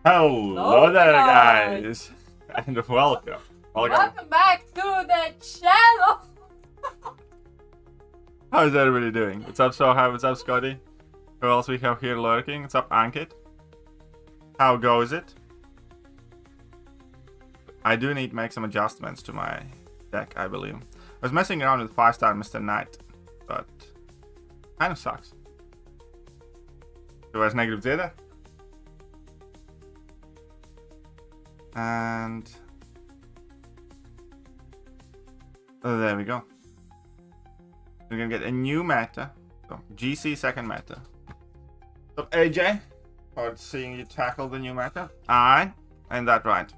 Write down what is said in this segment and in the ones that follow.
Hello there, guys, and welcome. Welcome back to the channel. How's everybody doing? What's up, Soha? What's up, Scotty? Who else we have here lurking? What's up, Ankit? How goes it? I do need to make some adjustments to my deck, I believe. I was messing around with 5-star Mr. Knight, but kind of sucks. So where's MCOC? And oh, there we go. We're gonna get a new meta. So GC second meta. So AJ, for seeing you tackle the new meta. Ain't that right?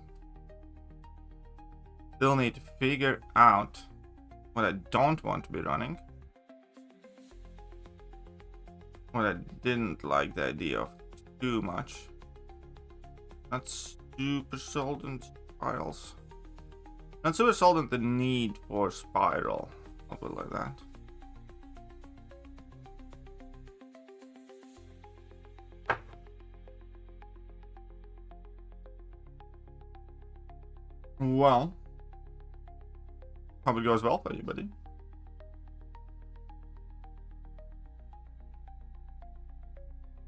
Still need to figure out what I don't want to be running. What I didn't like the idea of too much. That's super solvent spirals. Not super solvent the need for spiral. I'll put it like that. Well, hope it goes well for you, buddy.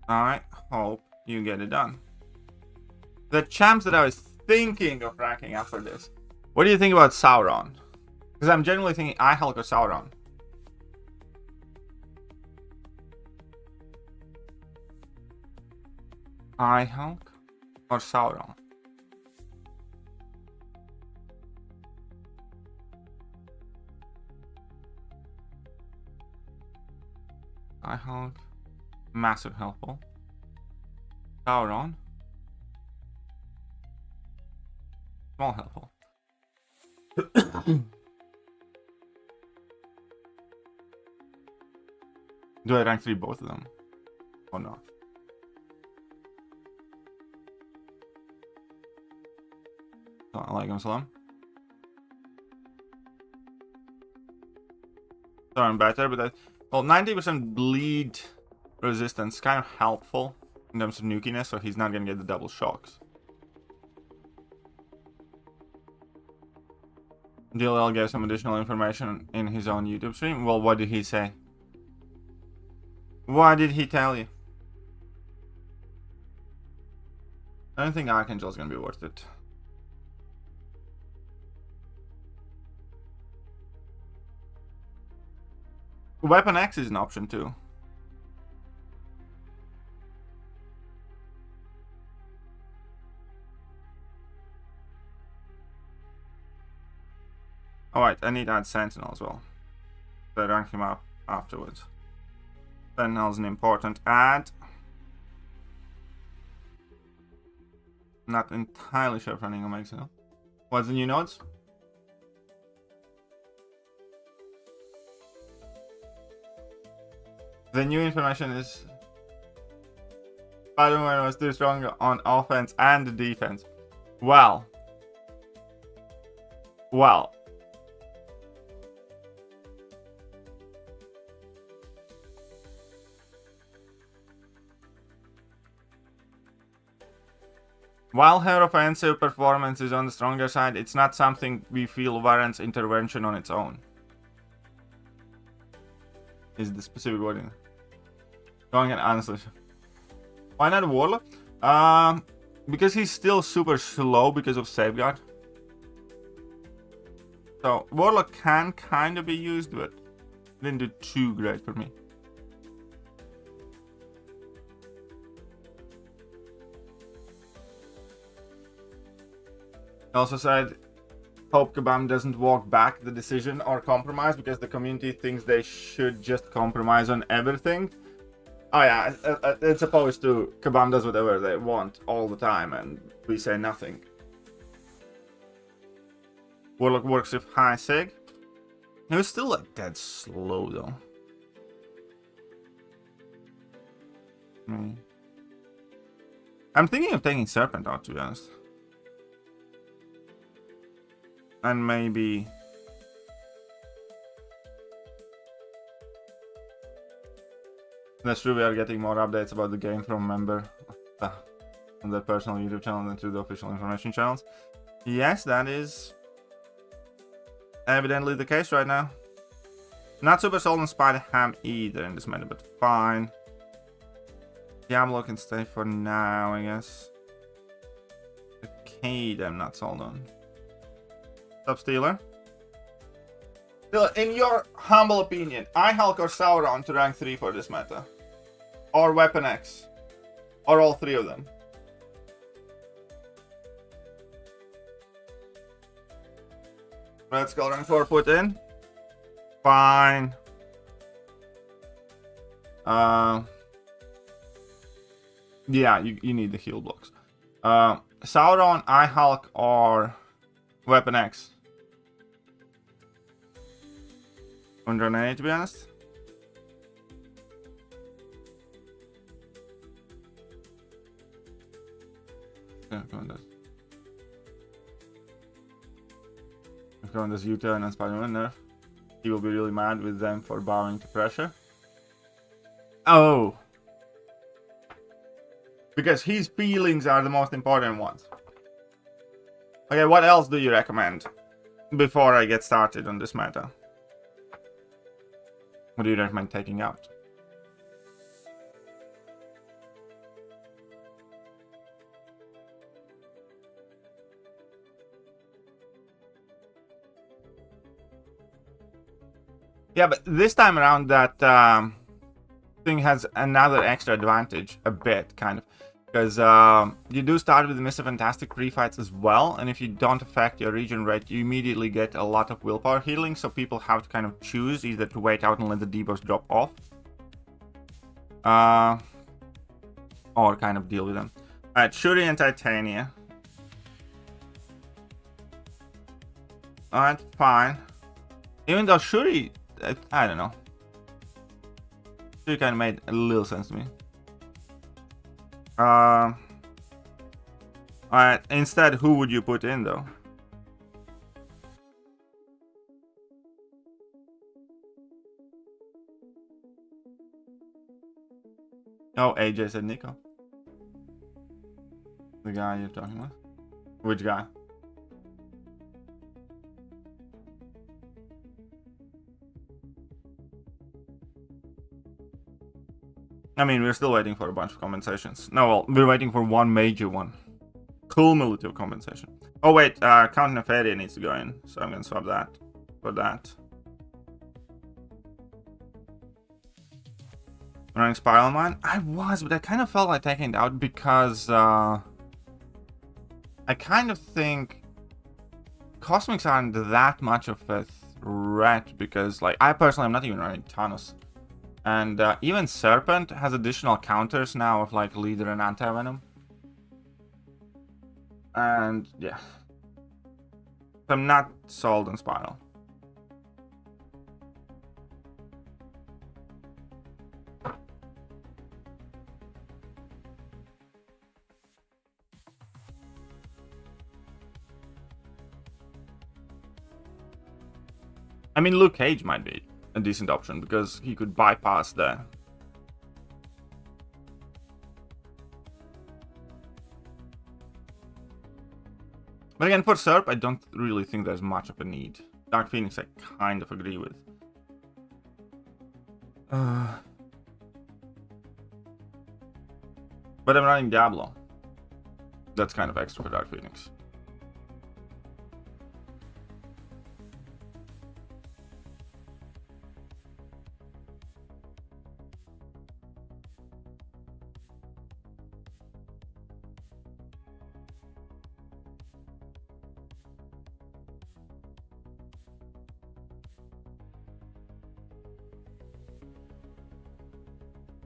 I hope you get it done. The champs that I was thinking of ranking up for this. What do you think about Sauron? Because I'm generally thinking iHulk or Sauron. iHulk or Sauron? iHulk, massive helpful. Sauron, small helpful. Do I rank 3 both of them or not? I like him, Salam. Sauron better, but well, 90% bleed resistance kind of helpful in terms of nukiness, so he's not gonna get the double shocks. DLL gave some additional information in his own YouTube stream. Well, what did he say? What did he tell you? I don't think Archangel's gonna be worth it. Weapon X is an option too. Alright, I need to add Sentinel as well. So I rank him up afterwards. Sentinel's an important add. Not entirely sure if running will make sense. What's the new nodes? The new information is Spider-Man was too strong on offense and defense. Well. While her offensive performance is on the stronger side, it's not something we feel warrants intervention on its own. Is the specific wording. Going in honestly. Why not Warlock? Because he's still super slow because of Safeguard. So Warlock can kind of be used, but didn't do too great for me. He also said, hope Kabam doesn't walk back the decision or compromise because the community thinks they should just compromise on everything. Oh yeah, it's opposed to Kabam does whatever they want all the time and we say nothing. Warlock works with high sig. He was still like dead slow though. I'm thinking of taking Serpent out, to be honest. And maybe that's true, we are getting more updates about the game from member on their personal YouTube channel and through the official information channels. Yes, that is evidently the case right now. Not super sold on Spider Ham either in this meta, but fine. Diablo can stay for now, I guess. Arcade, I'm not sold on. Sub Stealer. Still, in your humble opinion, iHulk or Sauron to rank 3 for this meta? Or Weapon X? Or all three of them? Red Skull rank 4 put in. Fine. Yeah, you need the heal blocks. Sauron, iHulk, or Weapon X? 180 to be honest. Yeah, come on, If on this U-turn and Spider-Man nerf, he will be really mad with them for bowing to pressure. Oh! Because his feelings are the most important ones. Okay, what else do you recommend before I get started on this matter? What do you recommend taking out? Yeah, but this time around that thing has another extra advantage, a bit, kind of. Because you do start with the Mr. Fantastic pre-fights as well, and if you don't affect your regen rate, you immediately get a lot of willpower healing, so people have to kind of choose either to wait out and let the debuffs drop off, or kind of deal with them. Alright, Shuri and Titania. Alright, fine. Even though Shuri, I don't know. Shuri kind of made a little sense to me. Alright, instead, who would you put in though? Oh, AJ said Nico. The guy you're talking about? Which guy? I mean, we're still waiting for a bunch of compensations. No, well, we're waiting for one major one. Cumulative compensation. Oh wait, Count Nefaria needs to go in, so I'm gonna swap that for that. Running Spiral Mine? I was, but I kind of felt like taking it out because I kind of think Cosmics aren't that much of a threat because, like, I personally am not even running Thanos. And even Serpent has additional counters now of like Leader and Anti-Venom. And yeah. I'm not sold on Spiral. I mean, Luke Cage might be a decent option because he could bypass there. But again, for Serp, I don't really think there's much of a need. Dark Phoenix, I kind of agree with. But I'm running Diablo. That's kind of extra for Dark Phoenix.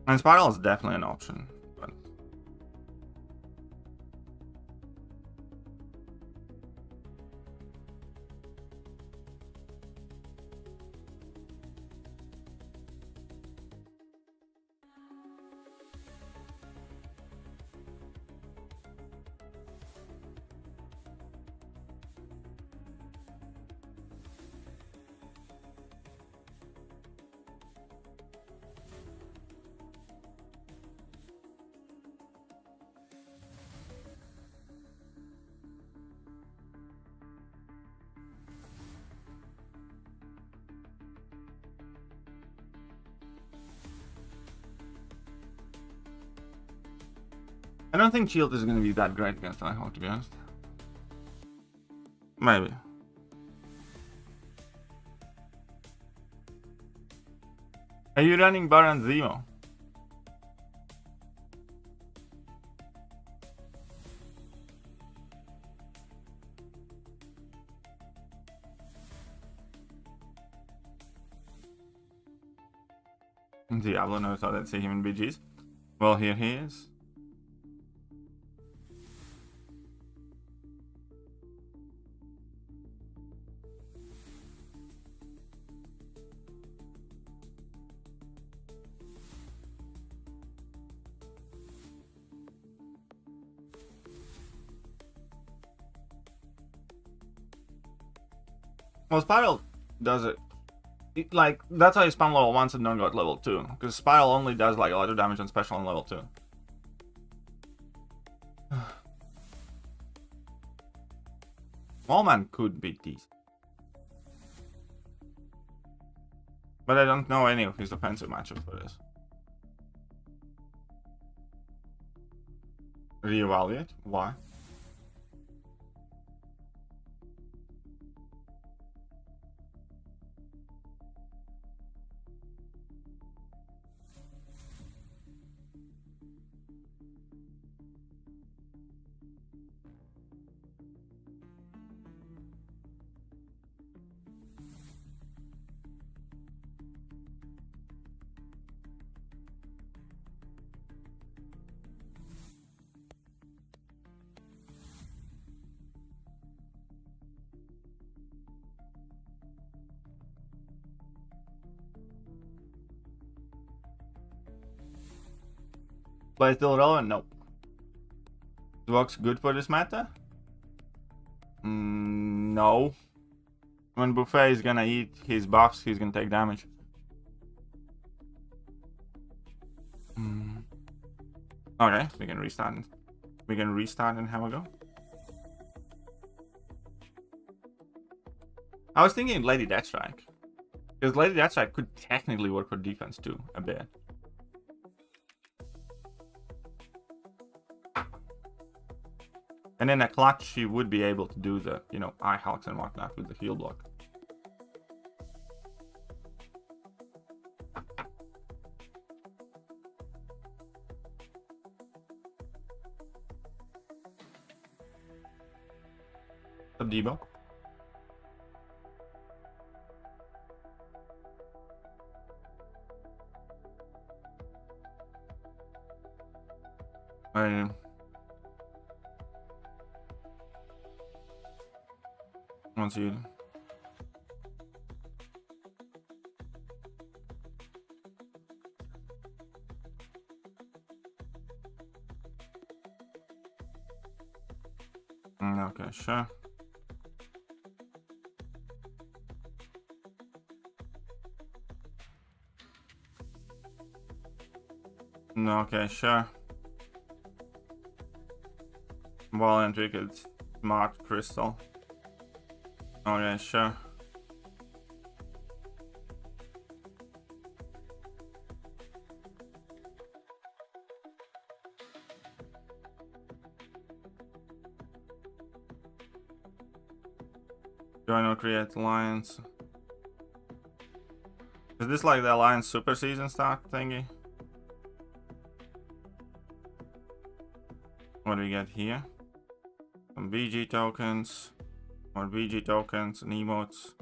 And Spiral is definitely an option. But I don't think Shield is going to be that great against iWaltR, to be honest. Maybe. Are you running Baron Zemo? Diablo knows how to see him in BGs. Well, here he is. Well, Spiral does it. Like, that's how you spam level 1 and don't got level 2. Because Spiral only does like a lot of damage on special on level 2. Wallman could beat these. But I don't know any of his offensive matchups for this. Reevaluate? Why? Play still relevant? Nope. Dvox good for this meta? No. When Buffet is gonna eat his buffs, he's gonna take damage. Okay, we can restart. We can restart and have a go. I was thinking Lady Deathstrike. Because Lady Deathstrike could technically work for defense too, a bit. And in a clutch, she would be able to do the, you know, eye hulks and whatnot with the heal block. What's up, Debo? Once you okay, sure. Okay, sure. Valiant Wicked Smart Crystal. Okay, sure. Join or create alliance. Is this like the alliance super season start thingy? What do we get here? Some BG tokens. More BG tokens and emotes,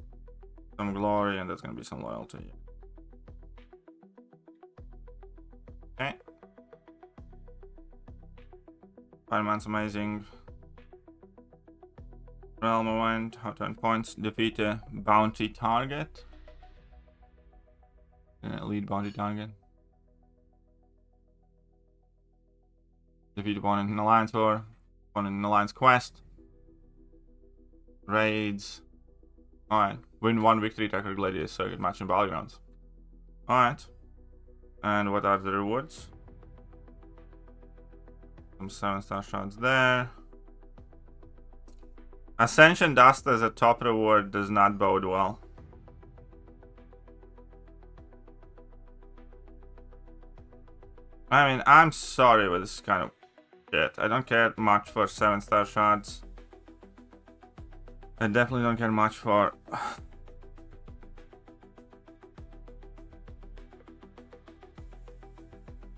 some glory, and there's gonna be some loyalty. Okay. Fireman's amazing. Realm event, how to earn points, defeat a bounty target. Lead bounty target. Defeat opponent in alliance war, opponent in alliance quest. Raids. Alright. Win 1 victory tracker gladiator circuit match in Battlegrounds. Alright. And what are the rewards? Some 7-star shots there. Ascension Dust as a top reward does not bode well. I mean, I'm sorry, but this is kind of shit. I don't care much for 7-star shots. I definitely don't care much for...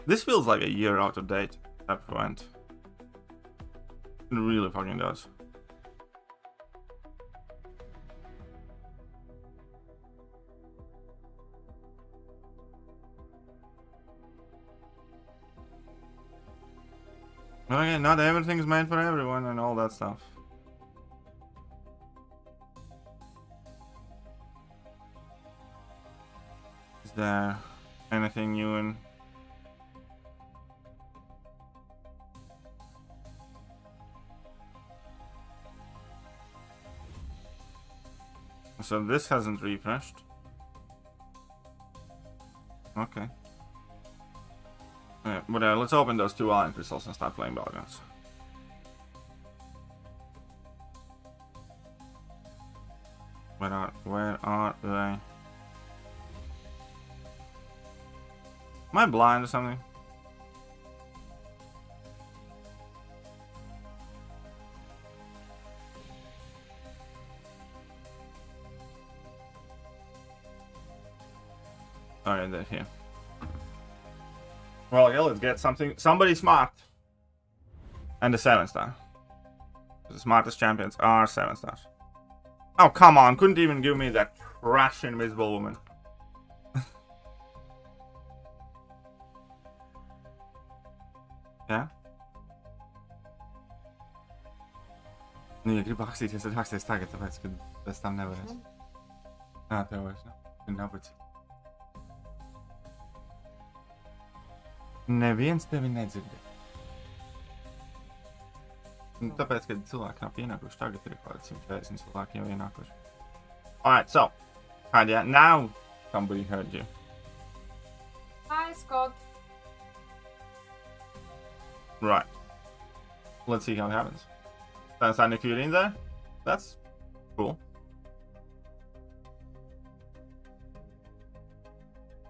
This feels like a year out of date, that point. It really fucking does. Okay, not everything's made for everyone and all that stuff. Is there anything new in... So this hasn't refreshed. Okay. Yeah, but let's open those 2 iron crystals and start playing Battlegrounds. Where are they? Am I blind or something? Alright, they're here. Well, yeah, let's get something. Somebody smart. And a 7-star. The smartest champions are 7-stars. Oh, come on. Couldn't even give me that trash invisible woman. Yeah? Nu, jag gribu hakstīties ar haksties tagad, tāpēc, ka pēc tam nevarēs. Nā, tev vairs nav. Nabads. Neviens tevi nedzirdē. Nu, tāpēc, ka cilvēki nav pienākuši, tagad ir kaut 140 cilvēki jau ienākuši. Alright, so. Hadia, now somebody heard you. Hi, Scott. Right. Let's see how it happens. That's Thekiryu in there. That's cool.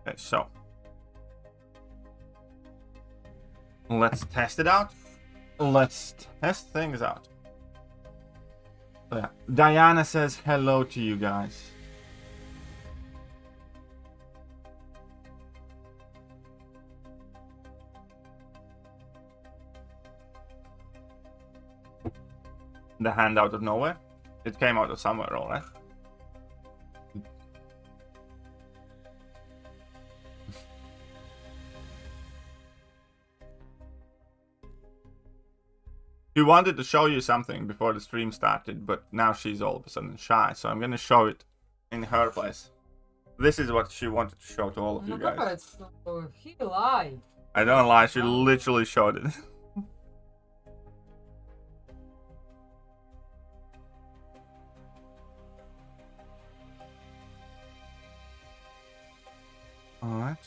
Okay, so. Let's test it out. Let's test things out. So yeah, Diana says hello to you guys. The hand out of nowhere. It came out of somewhere, alright? She wanted to show you something before the stream started, but now she's all of a sudden shy, so I'm gonna show it in her place. This is what she wanted to show to all of you guys. He lied. I don't lie, she literally showed it. Alright.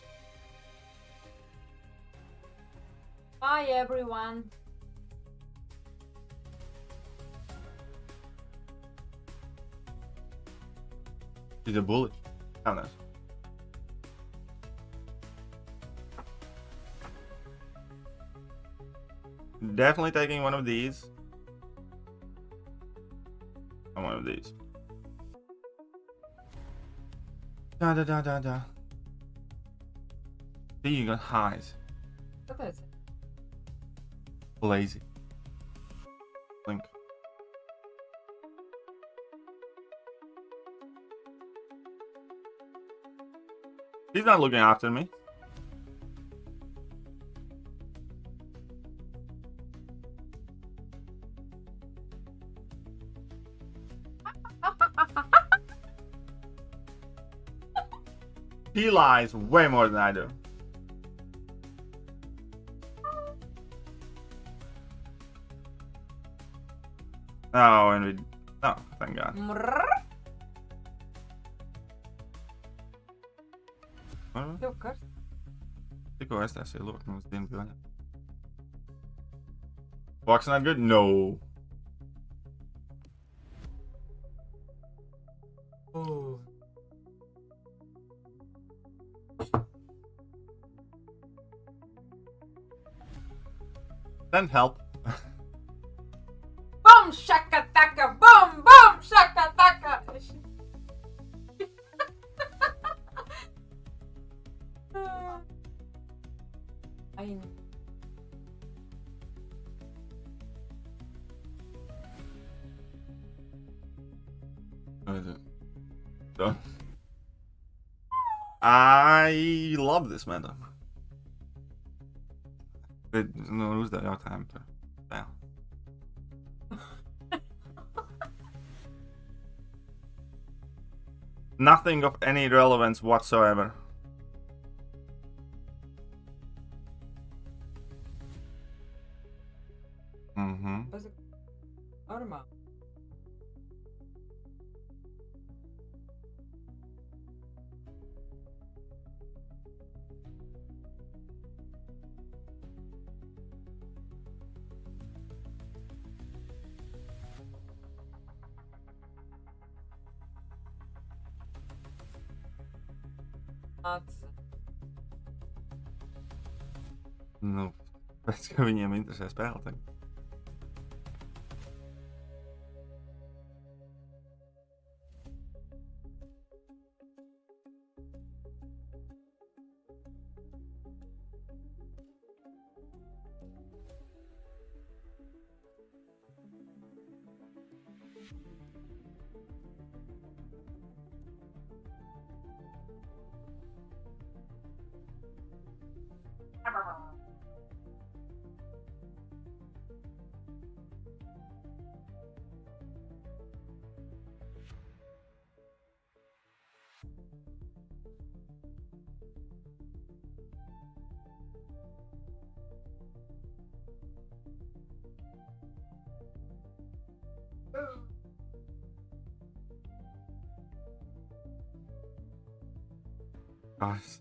Hi, everyone. She's a bullet. How nice. Definitely taking one of these. And one of these. Da da da da da. See, you got highs. What is it? Lazy. Link. He's not looking after me. He lies way more than I do. Oh, and we... Oh, thank God. Lucas. Tikko STC look, mums dienu bija. Walk's not good? No. Oh. Send help. boom shaka taka, boom boom shaka taka. Ayun. What is it? Done. I love this meta. No, who's that? Your time to fail. Nothing of any relevance whatsoever. Mm-hmm. Was it Arma? No, het kan je niet aan Winter 6 speelt. Gosh.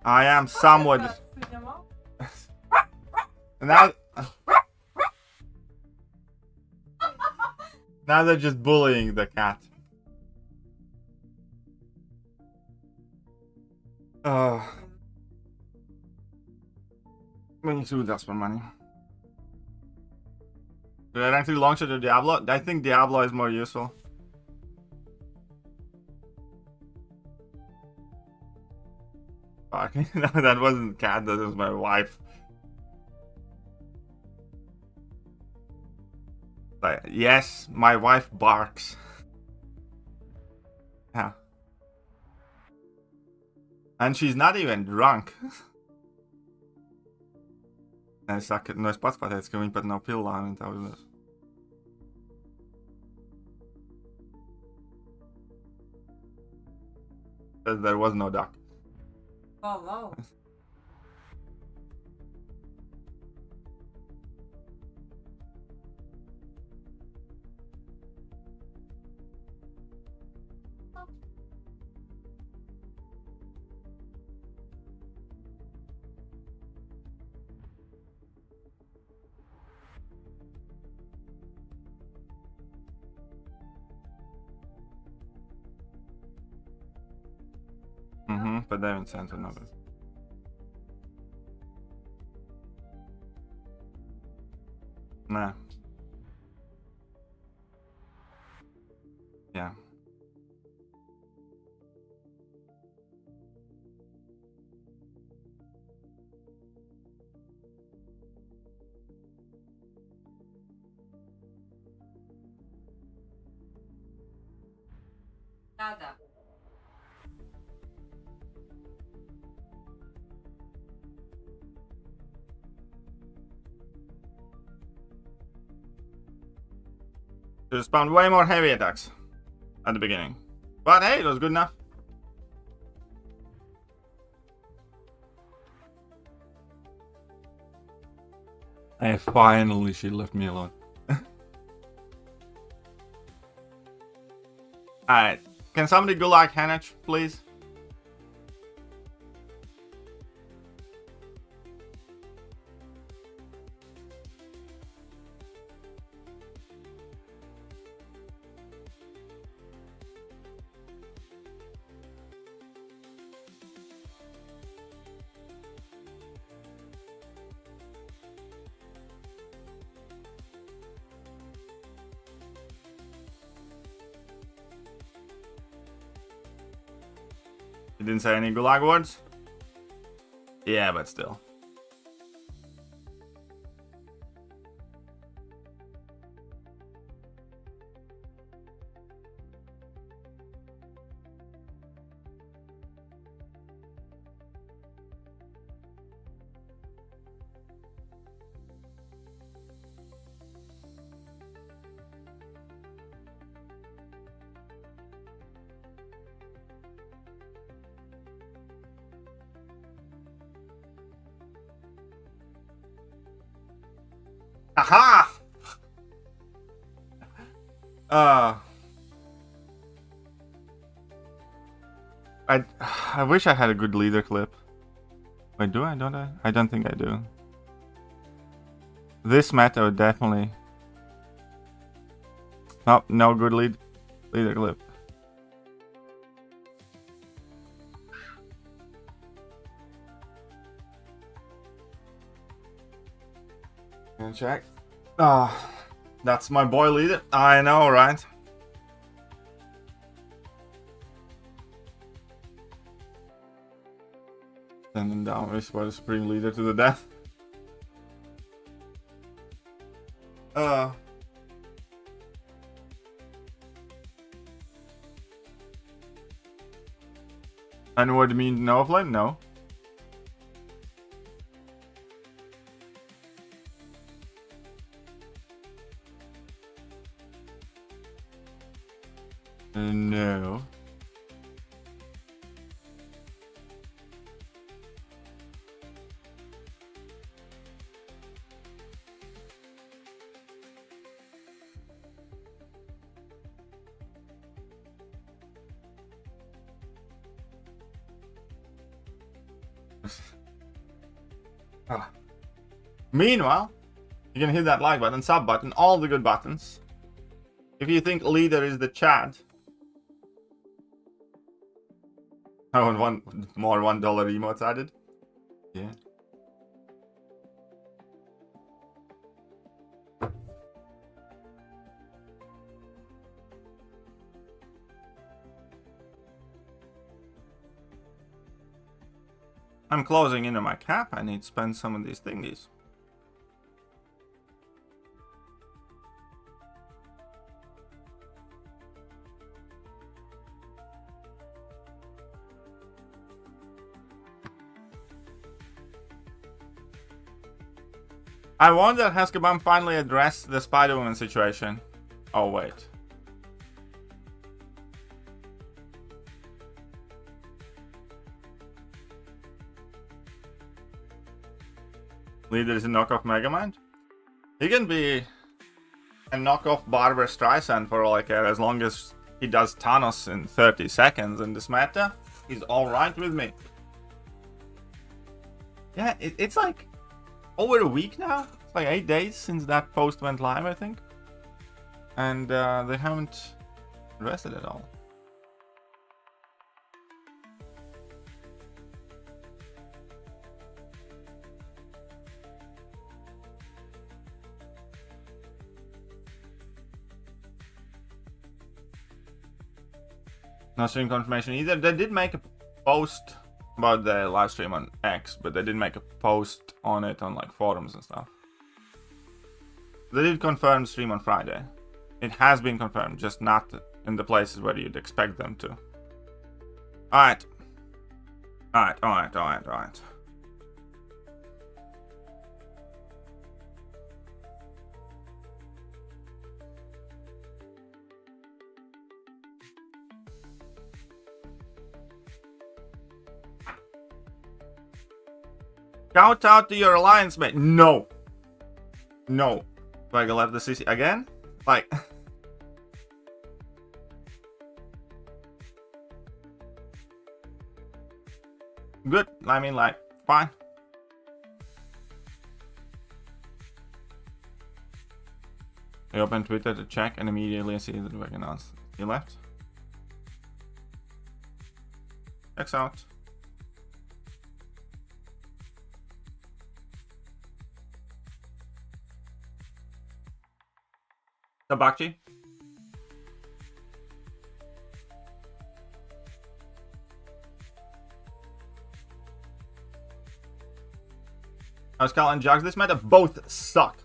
I am somewhat. Now, now they're just bullying the cat. We need to do that for money. Did I actually launch it to Diablo? I think Diablo is more useful. Fuck. No, that wasn't cat, that was my wife. Like, yes, my wife barks. Yeah. And she's not even drunk. No es pats pateicis, ka viņi pat nav pillāni tautas. There was no duck. Oh no. But they haven't sent another. Nah. Yeah. Nada. Should spawned way more heavy attacks at the beginning. But hey, it was good enough. Hey, finally she left me alone. Alright, can somebody go like Hanach, please? You didn't say any gulag words? Yeah, but still. Aha! I wish I had a good leader clip. Wait, do I? Don't I? I don't think I do. This meta would definitely. Oh, no good leader clip. Gonna check. Ah, that's my boy leader. I know, right? Sending down for the Supreme Leader to the death. And what do you mean no offline? No. No. Meanwhile, you can hit that like button, sub button, all the good buttons. If you think leader is the chat. I want one more $1 emotes added. Yeah. I'm closing into my cap. I need to spend some of these thingies. I wonder, has Kabam finally addressed the Spider-Woman situation? Oh, wait. Leader is a knockoff Megamind? He can be a knockoff Barbara Streisand for all I care, as long as he does Thanos in 30 seconds in this meta. He's alright with me. Yeah, it's like over a week now. It's like 8 days since that post went live, I think. And they haven't addressed it at all. Not stream confirmation either. They did make a post about the live stream on X, but they didn't make a post on it on like forums and stuff. They did confirm stream on Friday. It has been confirmed, just not in the places where you'd expect them to. Alright. Alright. Shout out to your alliance mate. No. No. Do I left the CC again? Like. Good. I mean, like, fine. I opened Twitter to check and immediately I see that we announced he left. Checks out. Tabachi. Pascal and Jugs this meta both suck.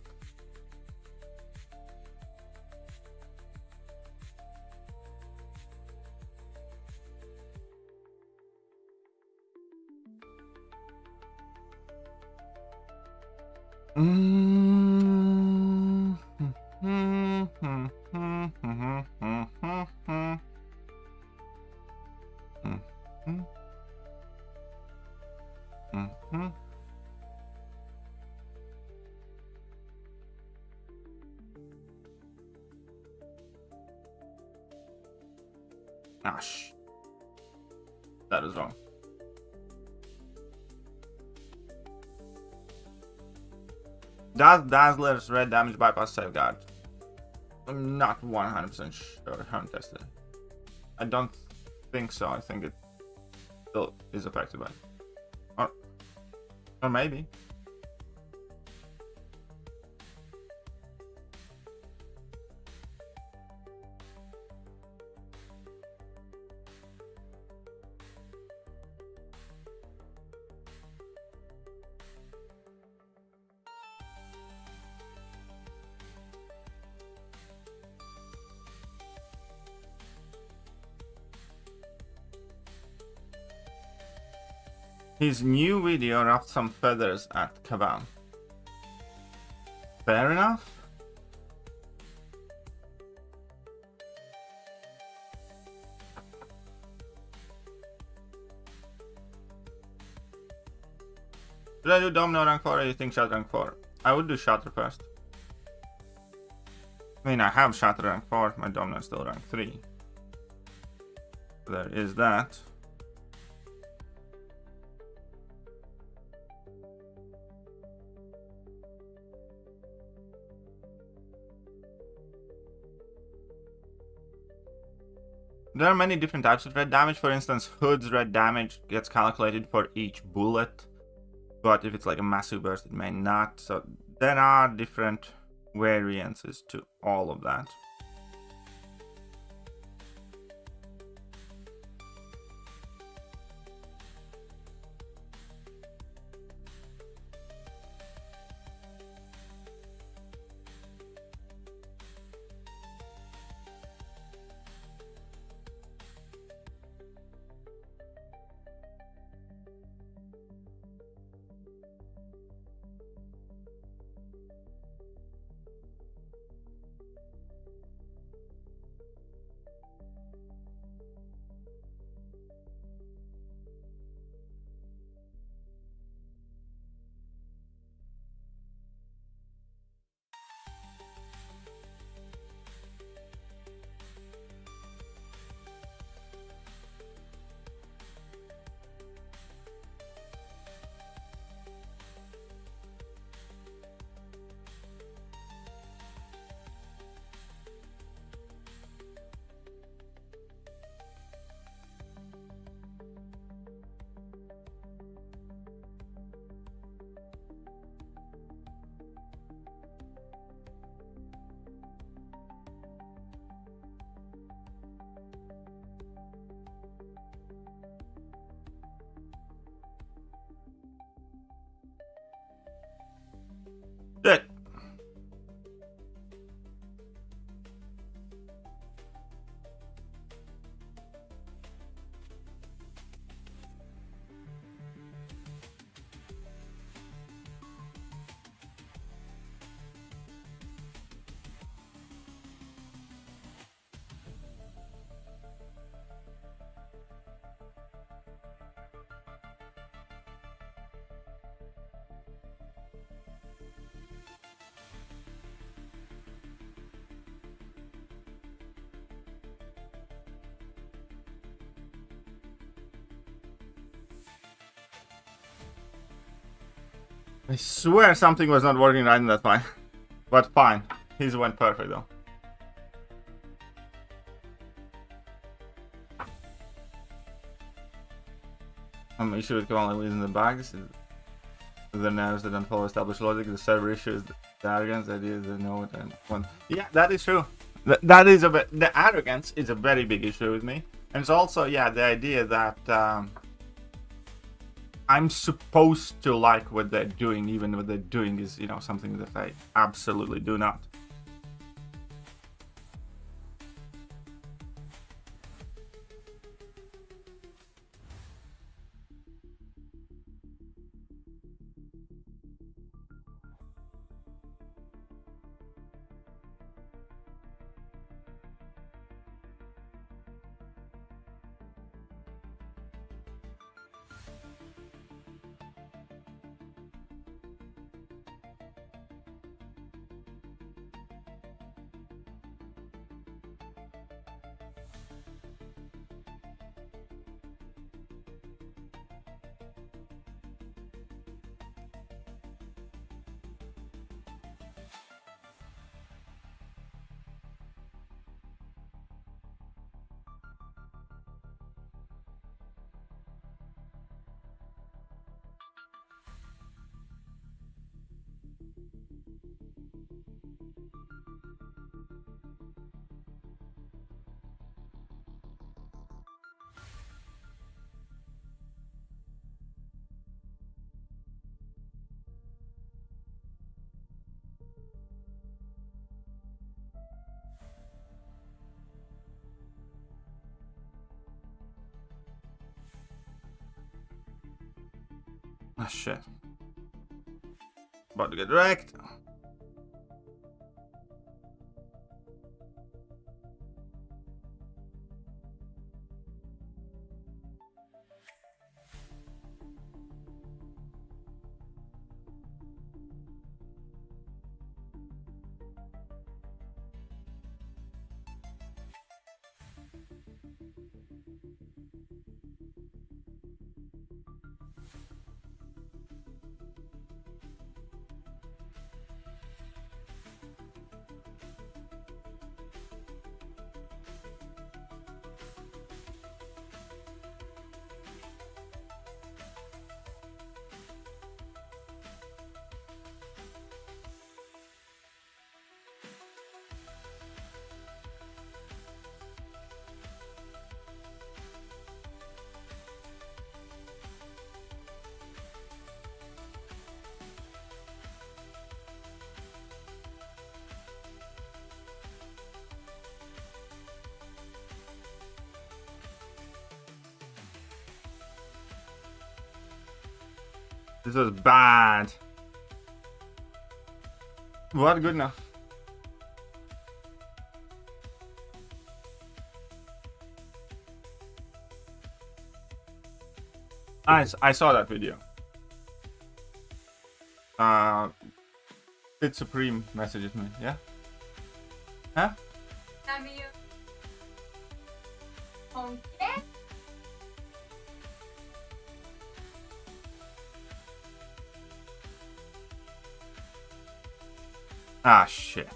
Gosh, that is wrong. Does Dazzler's red damage bypass safeguard? I'm not 100% sure. I haven't tested it. I don't think so. I think it still is affected by it. Or maybe. His new video wrapped some feathers at Kaban. Fair enough. Should I do Domino rank 4 or do you think Shatter rank 4? I would do Shatter first. I mean, I have Shatter rank 4, my Domino is still rank 3. There is that. There are many different types of red damage. For instance, Hood's red damage gets calculated for each bullet, but if it's like a massive burst, it may not. So there are different variances to all of that. Good. I swear something was not working right in that fight. But fine. His went perfect though. Issue with command language in the bags. The nerves that don't follow established logic. The server issue is the arrogance. The idea is they know what I want. Yeah, that is true. That is a bit. The arrogance is a very big issue with me. And it's also, yeah, the idea that I'm supposed to like what they're doing, even what they're doing is, you know, something that I absolutely do not. Ah, shit. About to get wrecked. This was bad. What good enough. I saw that video. Sith Supreme messages me, yeah? Huh? Okay. Ah, shit.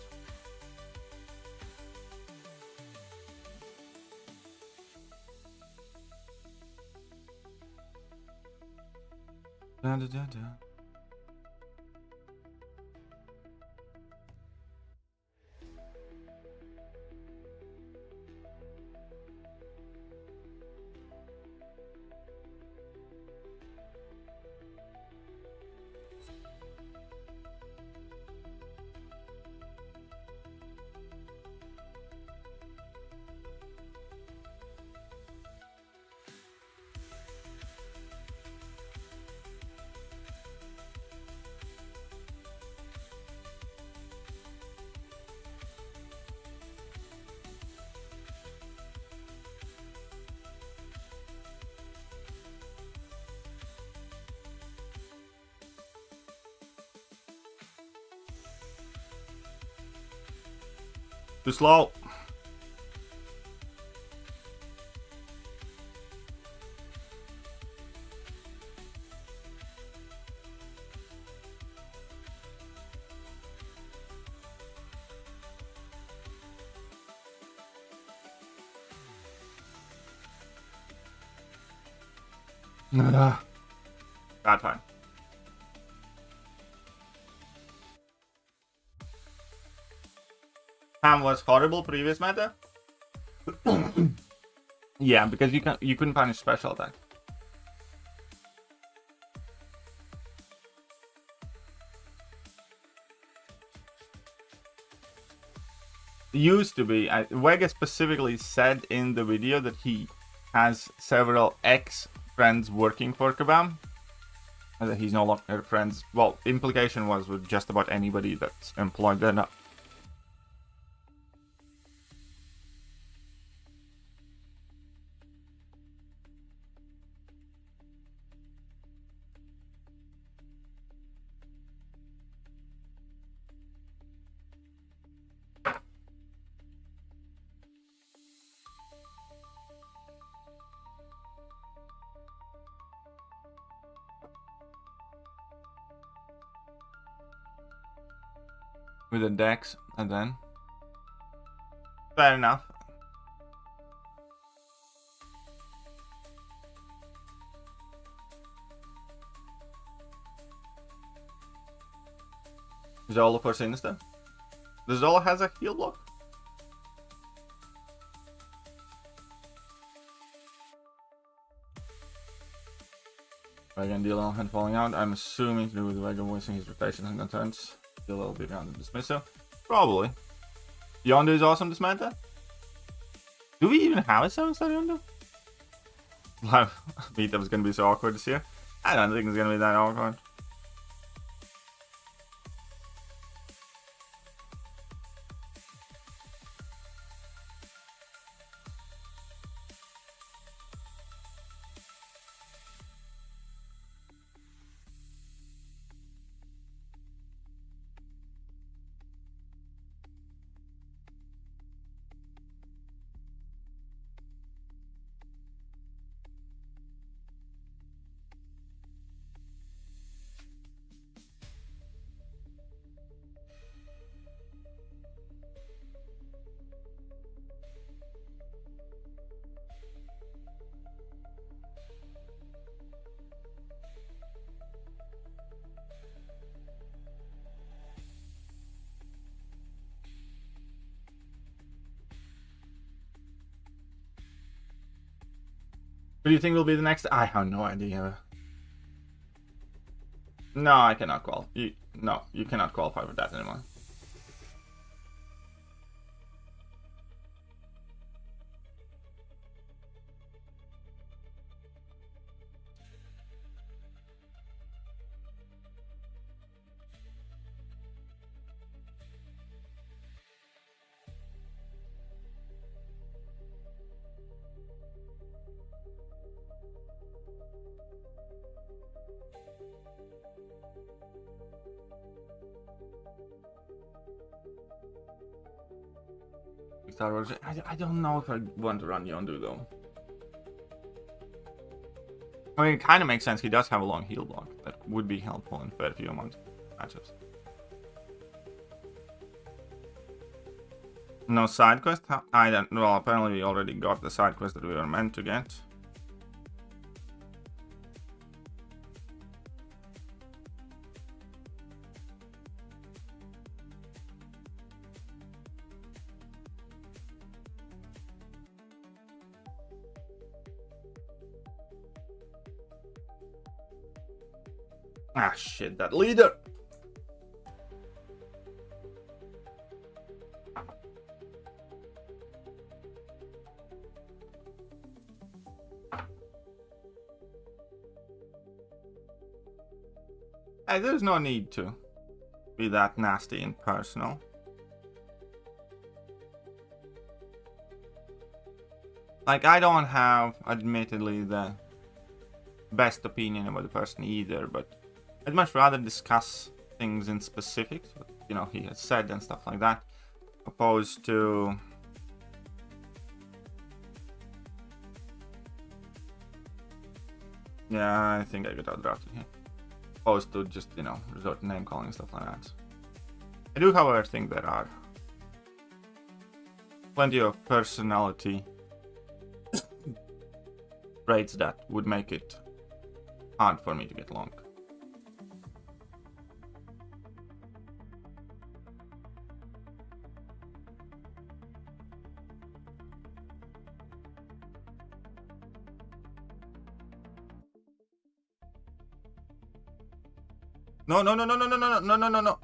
Da, da, da, da. Too slow. Bad time. Ham was horrible previous meta. Yeah, because you couldn't punish special attack. used to be. Vega specifically said in the video that he has several ex-friends working for Kabam. And that he's no longer friends. Well, implication was with just about anybody that's employed there now. With the decks, and then fair enough. Zola for Sinister. The Zola has a heal block. Vega and deal on hand falling out. I'm assuming to do with Vega voicing his rotation and concerns. A little bit around the dismissal. Probably. Yondu is awesome this meta. Do we even have a 7-star Yondu? Meetup is gonna be so awkward this year. I don't think it's gonna be that awkward. Who do you think will be the next? I have no idea. No, I cannot qualify. No, you cannot qualify for that anymore. Star Wars. I don't know if I want to run Yondu though. I mean, it kind of makes sense. He does have a long heal block that would be helpful in fair few amount matchups. No side quest? I don't. Well, apparently we already got the side quest that we were meant to get. Ah, shit, that leader! Hey, there's no need to be that nasty and personal. Like, I don't have, admittedly, the best opinion about the person either, but I'd much rather discuss things in specifics, what, you know, he has said and stuff like that, opposed to yeah, I think I got outdrafted here. Opposed to just, you know, resort to name calling and stuff like that. I do, however, think there are plenty of personality traits that would make it hard for me to get along. No, no, no, no, no, no, no, no, no, no, no.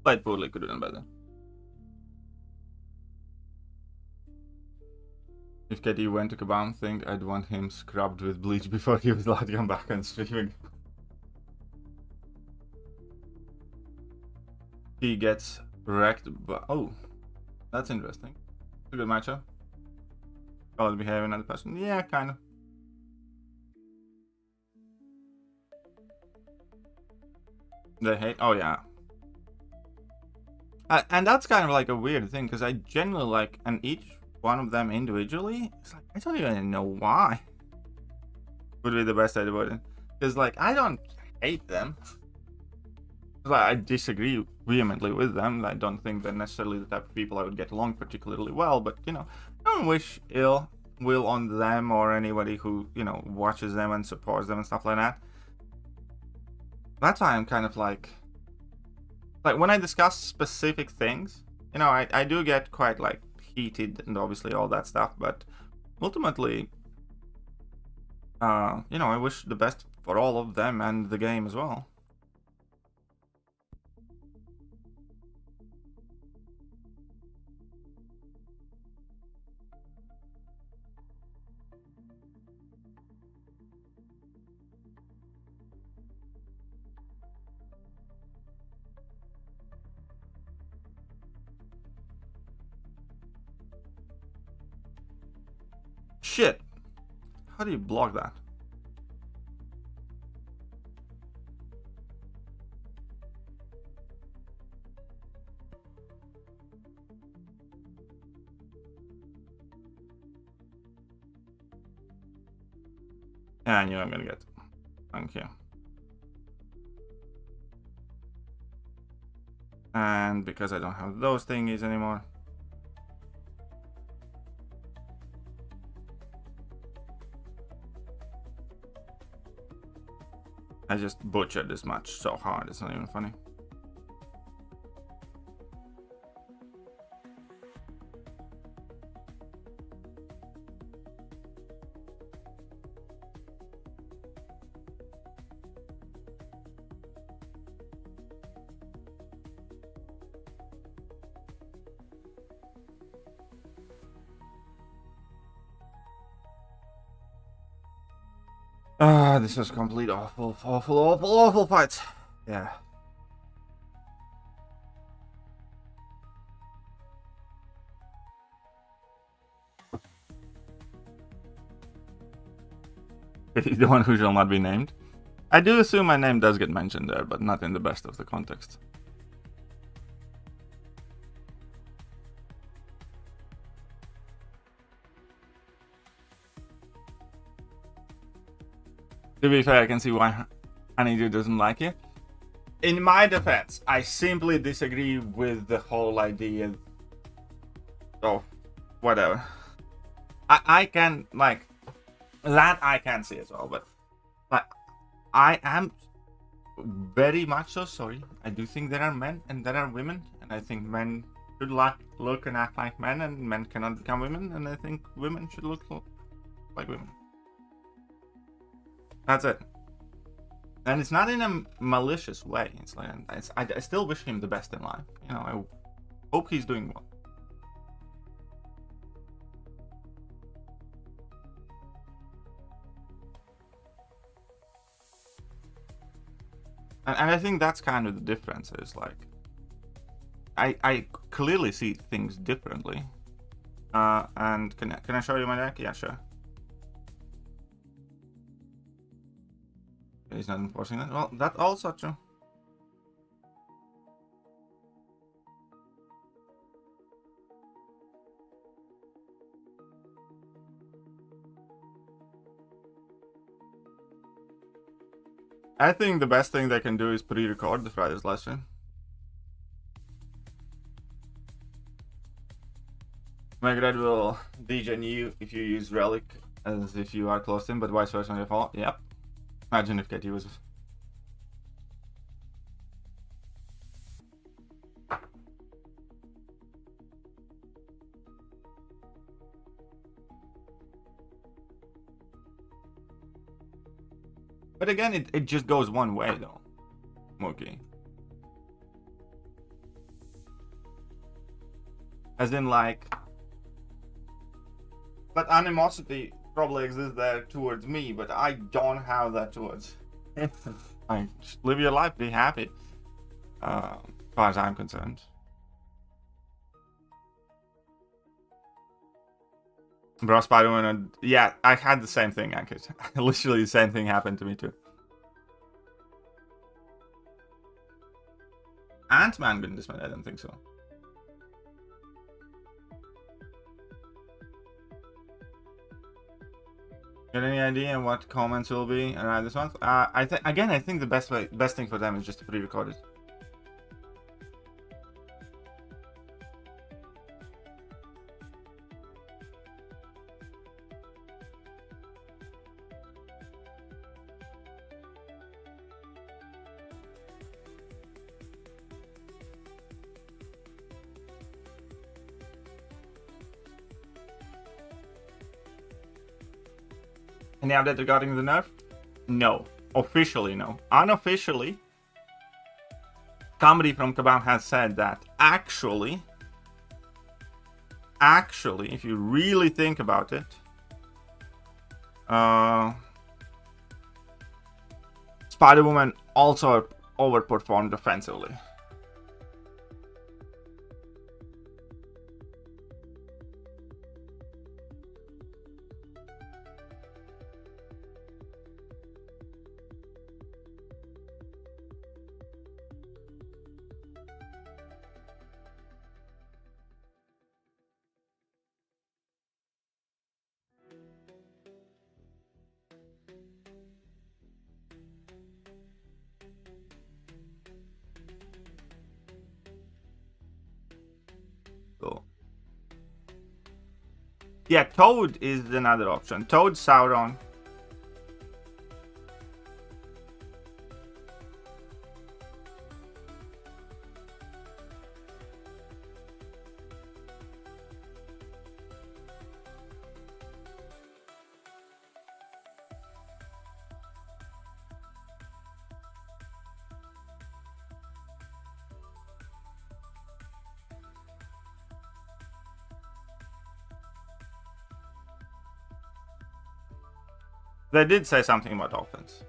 Played poorly, could have done better. If KT went to Kabam thing, I'd want him scrubbed with bleach before he was allowed to come back on streaming. He gets wrecked, but oh, that's interesting. It's a good matchup. Solid behavior, another person. Yeah, kind of. They hate. Oh yeah. And that's kind of like a weird thing because I genuinely like, and each one of them individually, it's like I don't even know why. Would be the best way to put it. Because like I don't hate them. Like, I disagree vehemently with them. I don't think they're necessarily the type of people I would get along particularly well. But you know, I don't wish ill will on them or anybody who, you know, watches them and supports them and stuff like that. That's why I'm kind of like when I discuss specific things, you know, I do get quite like heated and obviously all that stuff, but ultimately, you know, I wish the best for all of them and the game as well. Shit! How do you block that? Yeah, I knew I'm gonna get. Thank you. And because I don't have those thingies anymore. I just butchered this match so hard, it's not even funny. This was complete awful fight. Yeah. He's the one who shall not be named. I do assume my name does get mentioned there, but not in the best of the context. To be fair, I can see why Honeydew doesn't like you. In my defense, I simply disagree with the whole idea of whatever. I can, like, that I can see as well, but like, I am very much so sorry. I do think there are men and there are women, and I think men should look and act like men, and men cannot become women, and I think women should look like women. That's it. And it's not in a malicious way. It's like I still wish him the best in life. You know, I hope he's doing well. And I think that's kind of the difference. Is like I clearly see things differently. And can I show you my deck? Yeah, sure. He's not enforcing that. Well, that's also true. I think the best thing they can do is pre-record the Friday's live stream. Megadred will degen you if you use Relic as if you are close to him, but vice versa on your follow. Yep. Imagine if KT was. But again, it just goes one way though, Mookie. As in like, but animosity probably exists there towards me, but I don't have that towards him. Like, just live your life, be happy. As far as I'm concerned. Bro, Spider-Man, yeah, I had the same thing, Ankit. Literally the same thing happened to me too. Ant-Man, goodness man, I don't think so. Got any idea what comments will be around this month? I think the best thing for them is just to pre-record it. Any update regarding the nerf? No. Officially, no. Unofficially, somebody from Kabam has said that actually, if you really think about it, Spider-Woman also overperformed offensively. So, yeah, Toad is another option. Toad, Sauron. They did say something about offense.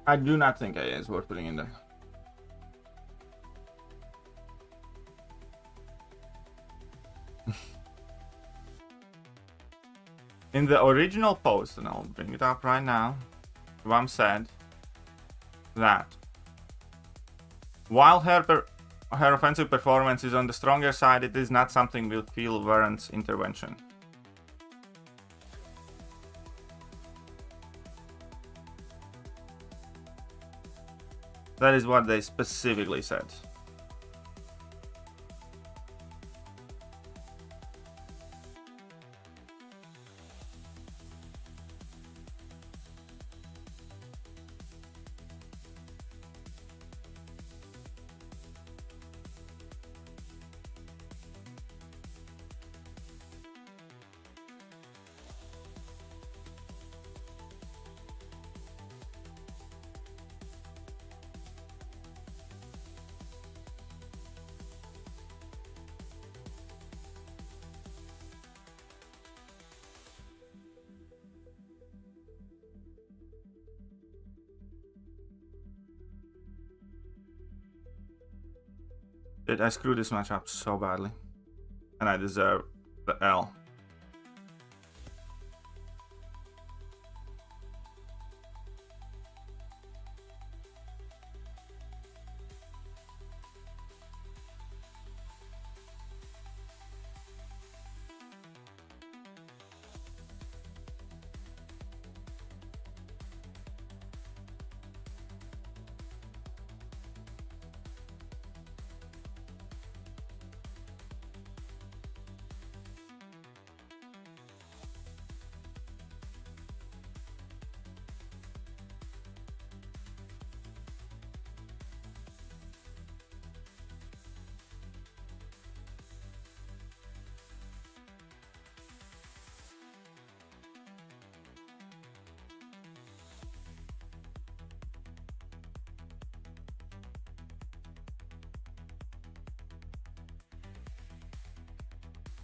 I do not think AI is worth putting in there. In the original post, and I'll bring it up right now, Ram said that while her offensive performance is on the stronger side, it is not something we'll feel warrants intervention. That is what they specifically said. Dude, I screwed this match up so badly. And I deserve the L.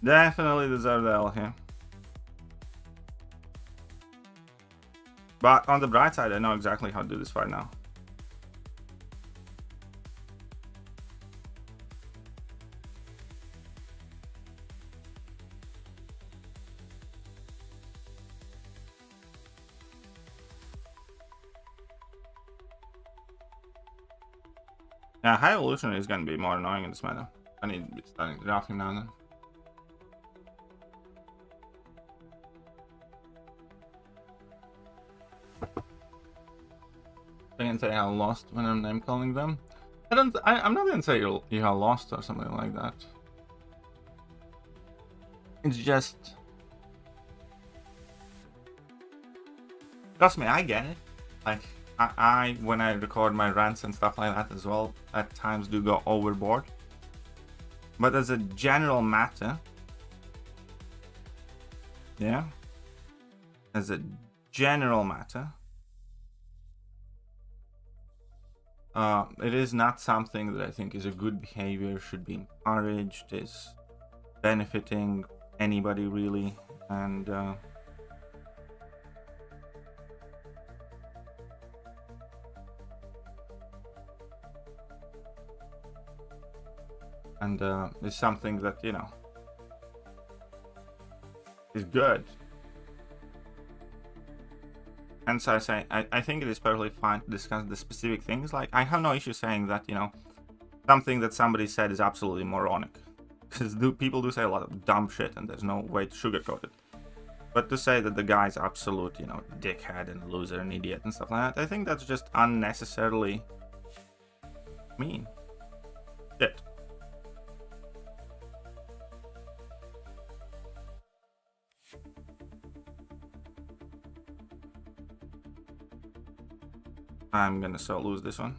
Definitely deserve the L here. But on the bright side, I know exactly how to do this fight now. Yeah, High Evolutionary is going to be more annoying in this meta. I need to be starting to drop him now and then. I can say how lost when I'm name calling them. I'm not gonna say you are lost or something like that. It's just, trust me, I get it. Like I when I record my rants and stuff like that as well, at times do go overboard. But as a general matter, yeah, as a general matter, it is not something that I think is a good behavior, should be encouraged, is benefiting anybody really, and it's something that, you know, is good. And so I say, I think it is perfectly fine to discuss the specific things. Like, I have no issue saying that, you know, something that somebody said is absolutely moronic. Because people do say a lot of dumb shit, and there's no way to sugarcoat it. But to say that the guy's absolute, you know, dickhead and loser and idiot and stuff like that, I think that's just unnecessarily mean. Shit. I'm gonna so lose this one.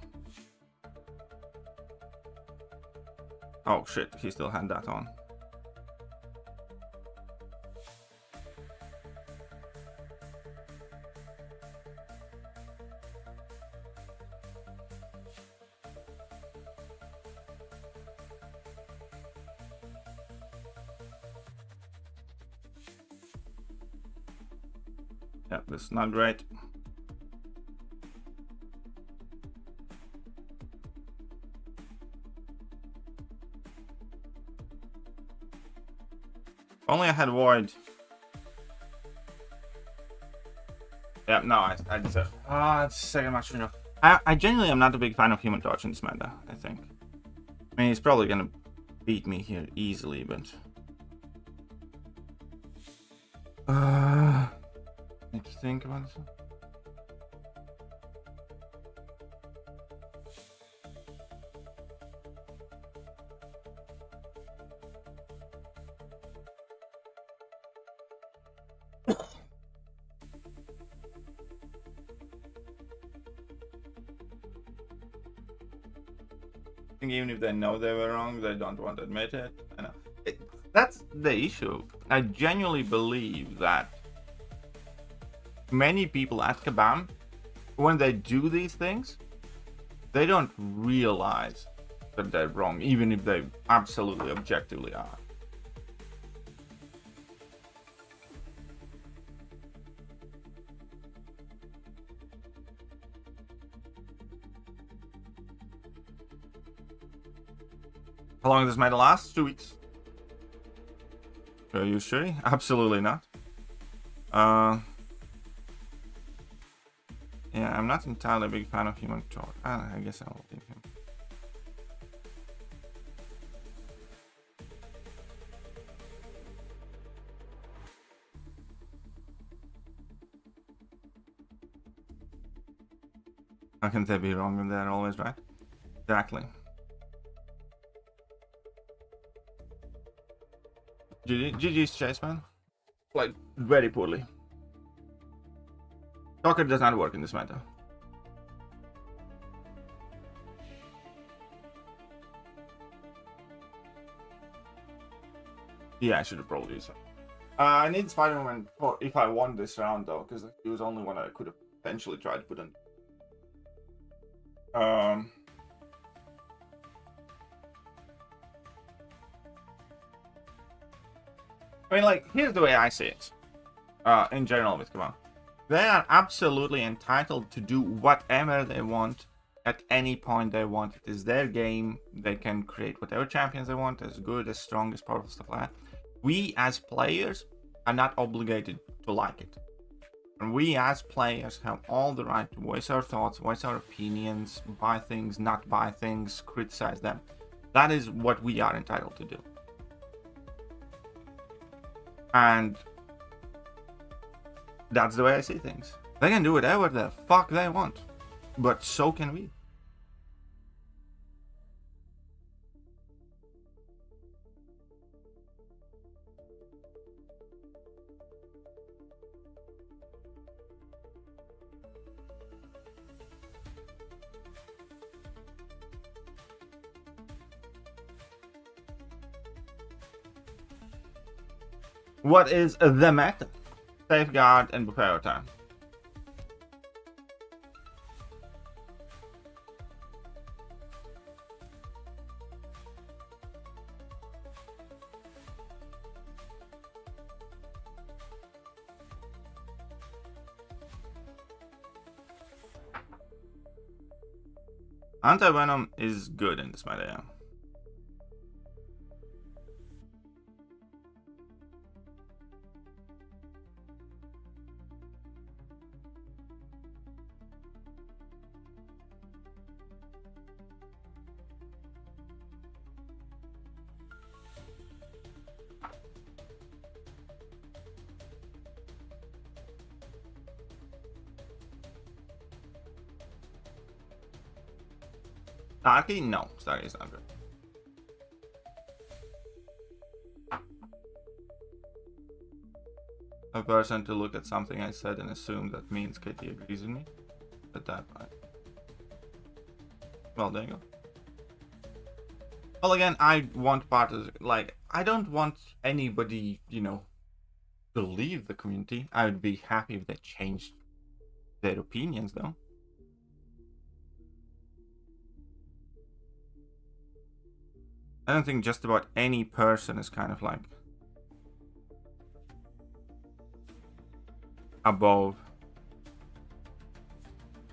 Oh shit, he still had that on. Yeah, this is not great. Only I had Void. Yeah, no, I deserve. It's second match for you. I genuinely am not a big fan of Human Torch in this meta, I think. I mean, he's probably gonna beat me here easily, but... need to think about this. I think even if they know they were wrong, they don't want to admit it. I know. That's the issue. I genuinely believe that many people at Kabam, when they do these things, they don't realize that they're wrong, even if they absolutely objectively are. How long does this meta last? 2 weeks. Are you sure? Absolutely not. Yeah, I'm not entirely a big fan of Human Torch. I guess I will leave him. How can they be wrong when they're always right? Exactly. GG's Chase, man. Played very poorly. Talker does not work in this meta. Yeah, I should have probably used it. I need Spider-Man for if I won this round though, because it was only one I could have potentially tried to put in. I mean, like, here's the way I see it. In general with Kabam. They are absolutely entitled to do whatever they want at any point they want. It is their game. They can create whatever champions they want, as good, as strong, as powerful, stuff like that. We as players are not obligated to like it. And we as players have all the right to voice our thoughts, voice our opinions, buy things, not buy things, criticize them. That is what we are entitled to do. And that's the way I see things. They can do whatever the fuck they want, but so can we. What is the meta? Safeguard and prepare time. Anti-venom is good in this meta, yeah. Starkey? No, Starkey is not good. A person to look at something I said and assume that means Katie agrees with me. But that right. Well, there you go. Well, again, I want part of like I don't want anybody, you know, to leave the community. I would be happy if they changed their opinions, though. I don't think just about any person is kind of like above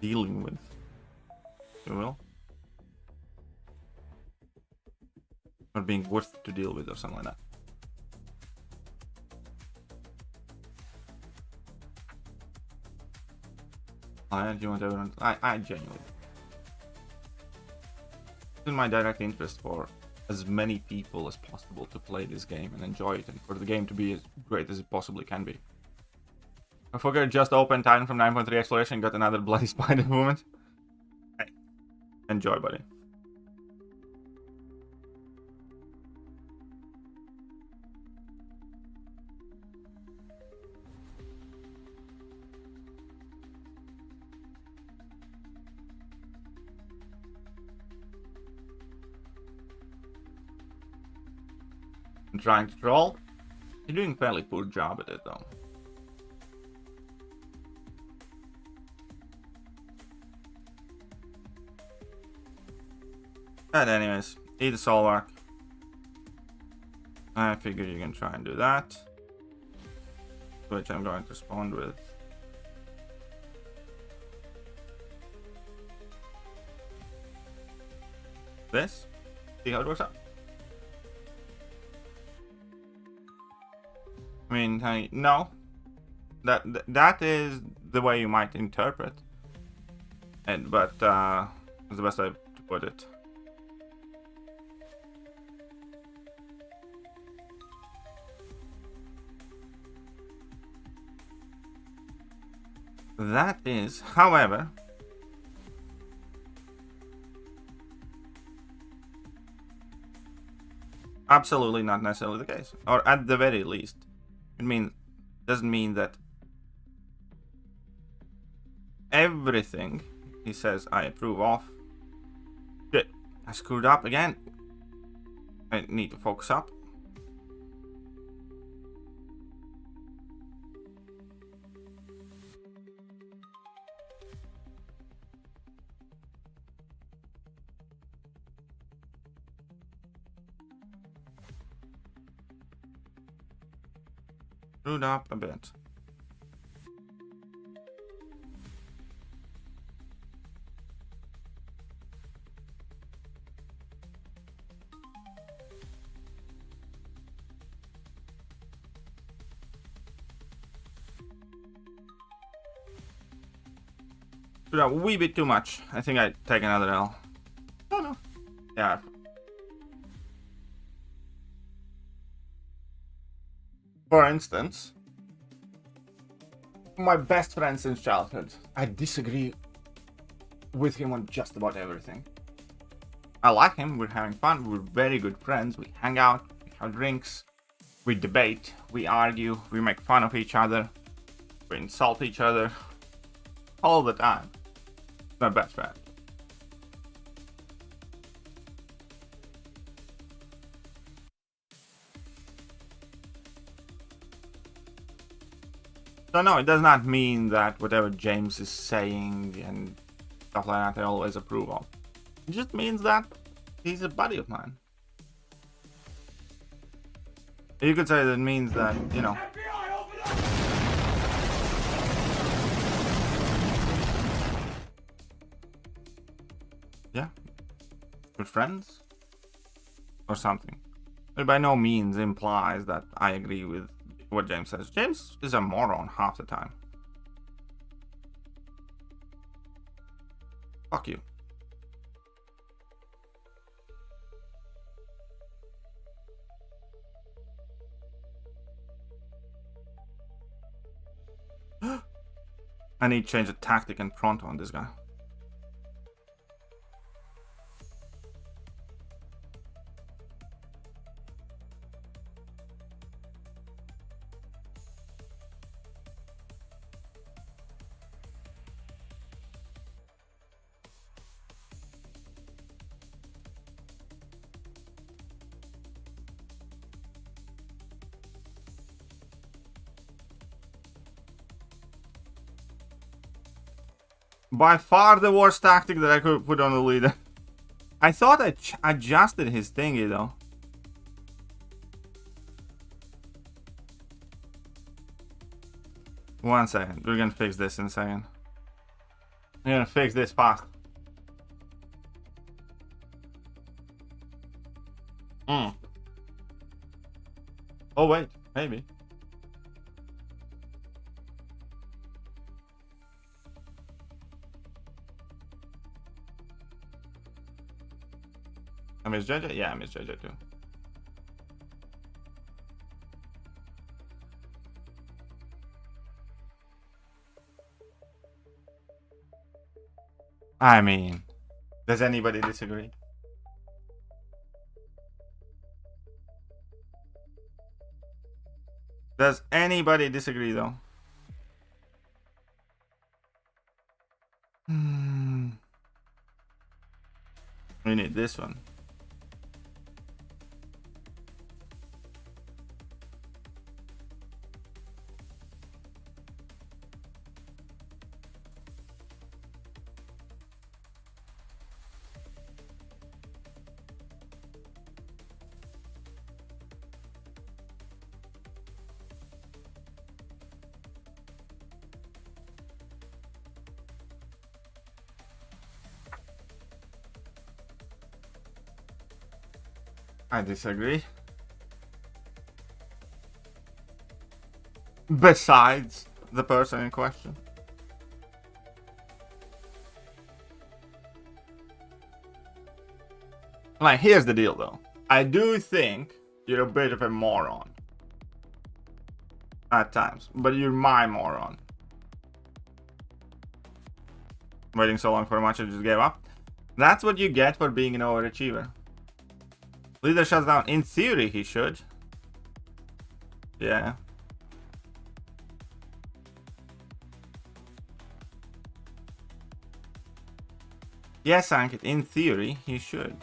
dealing with, if you will, or being worth to deal with or something like that. You want everyone? I genuinely. It's in my direct interest for as many people as possible to play this game and enjoy it, and for the game to be as great as it possibly can be. I forgot just opened Titan from 9.3 exploration, got another bloody spider movement. Hey, enjoy, buddy. I'm trying to troll. You're doing a fairly poor job at it, though. But anyways, eat the soul arc. I figured you can try and do that. Which I'm going to respond with. This. See how it works out. I mean, no. That is the way you might interpret. But that's the best way to put it. That is, however, absolutely not necessarily the case, or at the very least, doesn't mean that everything he says I approve of. Shit, I screwed up again. I need to focus up. screwed up a bit. A wee bit too much. I think I take another L. Oh no. Yeah. For instance, my best friend since childhood. I disagree with him on just about everything. I like him. We're having fun. We're very good friends. We hang out. We have drinks. We debate. We argue. We make fun of each other. We insult each other. All the time. My best friend. So no, it does not mean that whatever James is saying and stuff like that I always approve of. It just means that he's a buddy of mine. You could say that it means that, you know, yeah, we're friends or something. It by no means implies that I agree with what James says. James is a moron half the time. Fuck you. I need to change the tactic and pronto on this guy. By far the worst tactic that I could put on the leader. I thought I adjusted his thingy though. One second. We're gonna fix this in a second. We're gonna fix this fast. Oh wait, maybe. I miss JJ? Yeah, I miss JJ too. I mean, does anybody disagree? Does anybody disagree though? We need this one. I disagree. Besides the person in question. Like, here's the deal though. I do think you're a bit of a moron. At times. But you're my moron. Waiting so long for a match I just gave up. That's what you get for being an overachiever. Leader shuts down. In theory, he should. Yeah. Yes, Ankit. In theory, he should.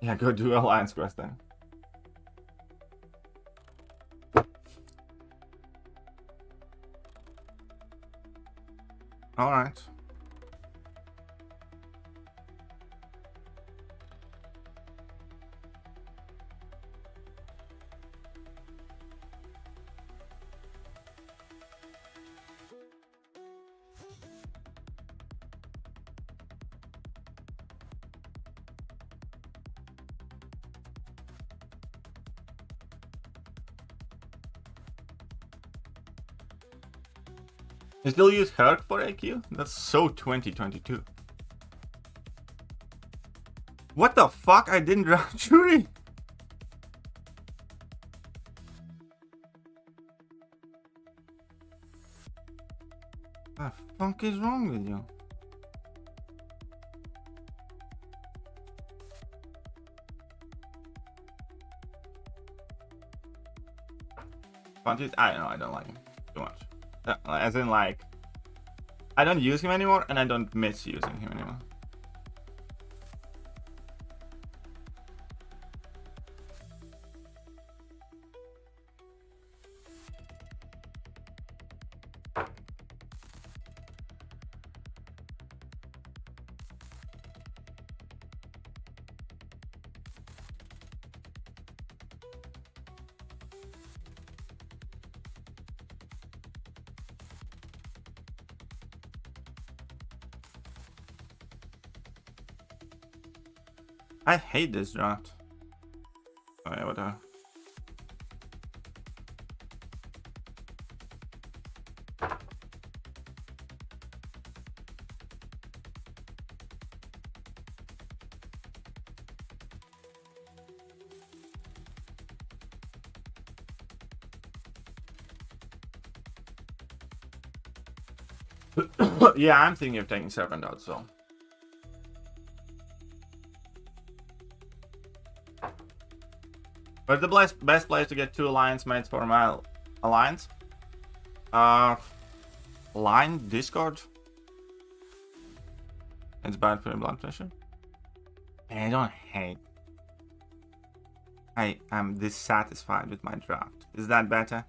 Yeah, go do Alliance quest then. Alright. You still use Herc for AQ? That's so 2022. What the fuck? I didn't draw Jury. What the fuck is wrong with you? I know, I don't like him too much. As in, like, I don't use him anymore, and I don't miss using him anymore. I hate this draft. Oh yeah, whatever. Yeah, I'm thinking of taking Serpent out, so. But the best place to get 2 alliance mates for my alliance? Line Discord. It's bad for your blood pressure. I don't hate. I am dissatisfied with my draft. Is that better?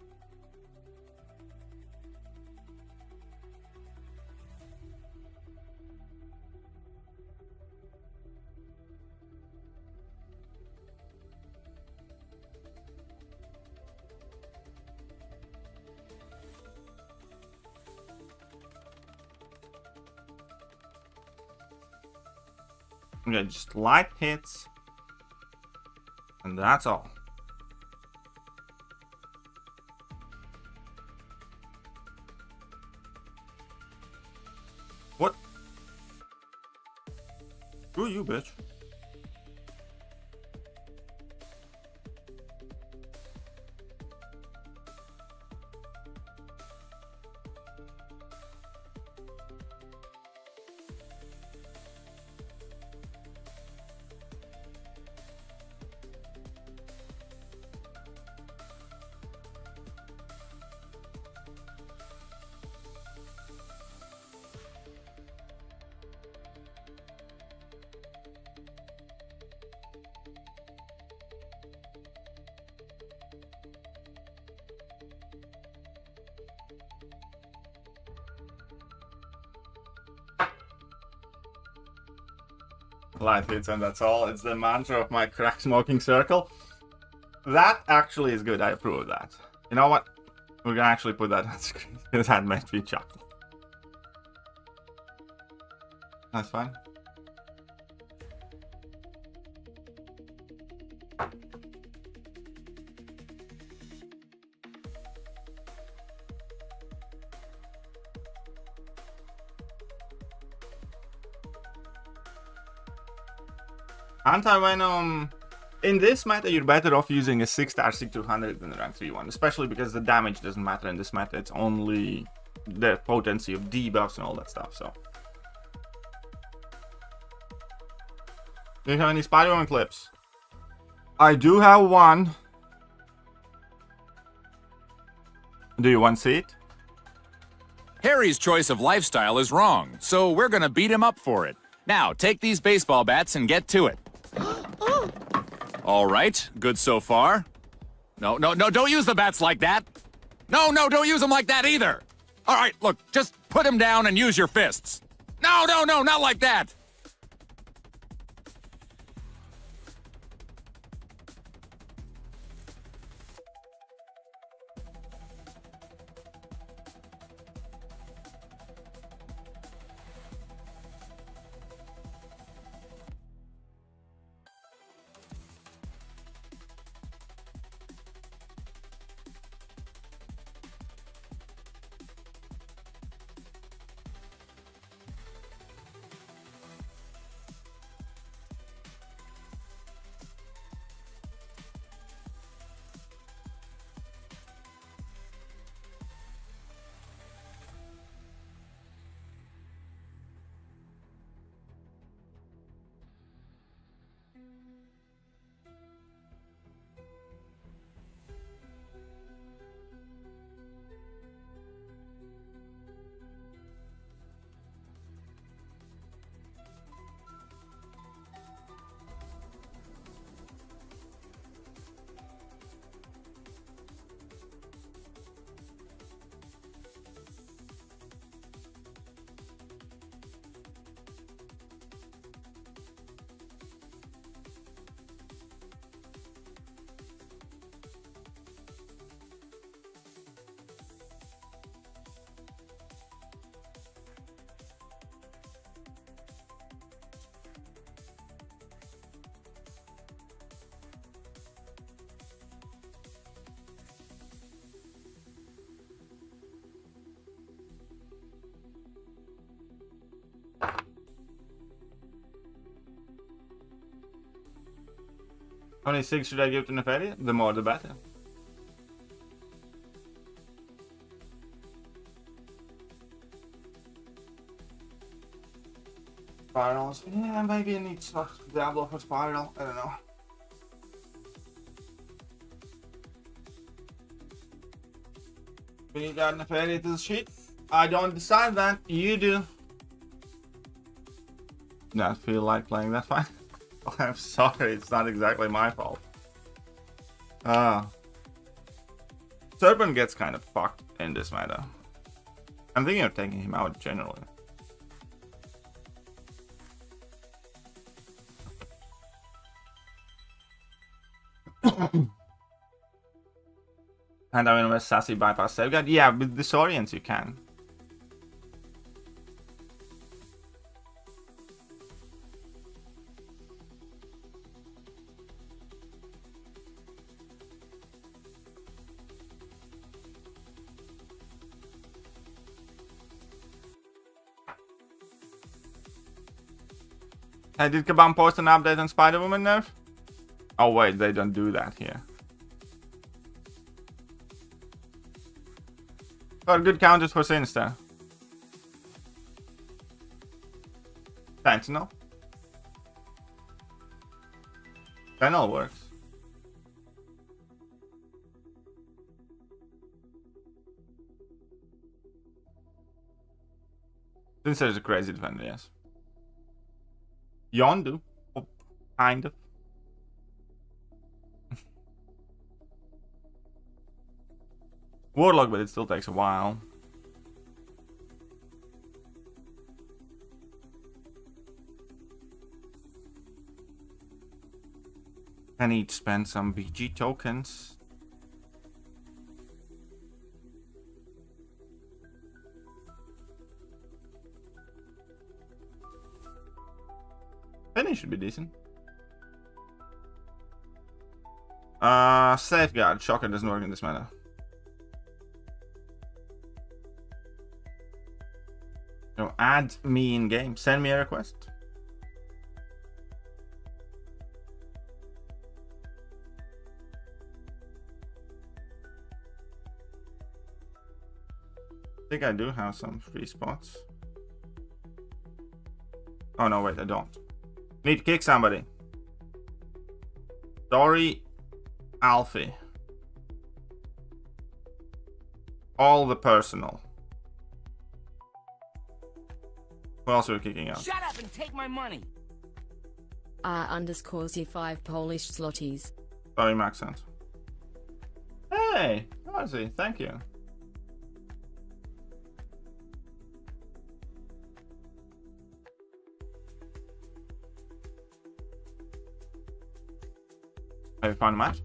Okay, just light hits, and that's all. What? Screw you, bitch. Light hits and that's all. It's the mantra of my crack smoking circle. That actually is good. I approve of that. You know what? We're gonna actually put that on screen. That made me chuckle. That's fine. Anti-Venom, in this meta, you're better off using a 6-star C200 than a rank 3 one, especially because the damage doesn't matter in this meta, it's only the potency of debuffs and all that stuff, so. Do you have any Spider-Man clips? I do have one. Do you want to see it? Harry's choice of lifestyle is wrong, so we're gonna beat him up for it. Now, take these baseball bats and get to it. All right, good so far. No, don't use the bats like that. No, don't use them like that either. All right, look, just put him down and use your fists. No, not like that. How many 6 should I give to Neferi? The more the better. Spirals. Yeah, maybe I need Diablo for Spiral. I don't know. We need that Neferi to the sheet. I don't decide that. You do. Not feel like playing that fine. I'm sorry, it's not exactly my fault. Serpent gets kind of fucked in this meta. I'm thinking of taking him out generally. And I mean, with Sassy bypass safeguard. Yeah, with Disorients you can. Hey, did Kabam post an update on Spider-Woman nerf? Oh wait, they don't do that here. Got good counters for Sinister. Sentinel. Sentinel works. Sinister is a crazy defender, yes. Yondu. Oh, kind of. Warlock, but it still takes a while. I need to spend some BG tokens. Penny should be decent. Safeguard. Shocker doesn't work in this meta. No, add me in game. Send me a request. I think I do have some free spots. Oh no, wait, I don't. Need to kick somebody. Dory, Alfie. All the personal. Who else are we kicking out? Shut up and take my money. Underscore Z5 Polish zlotys. Sorry, Maxent. Hey, Ozzy, thank you. Have you found a match?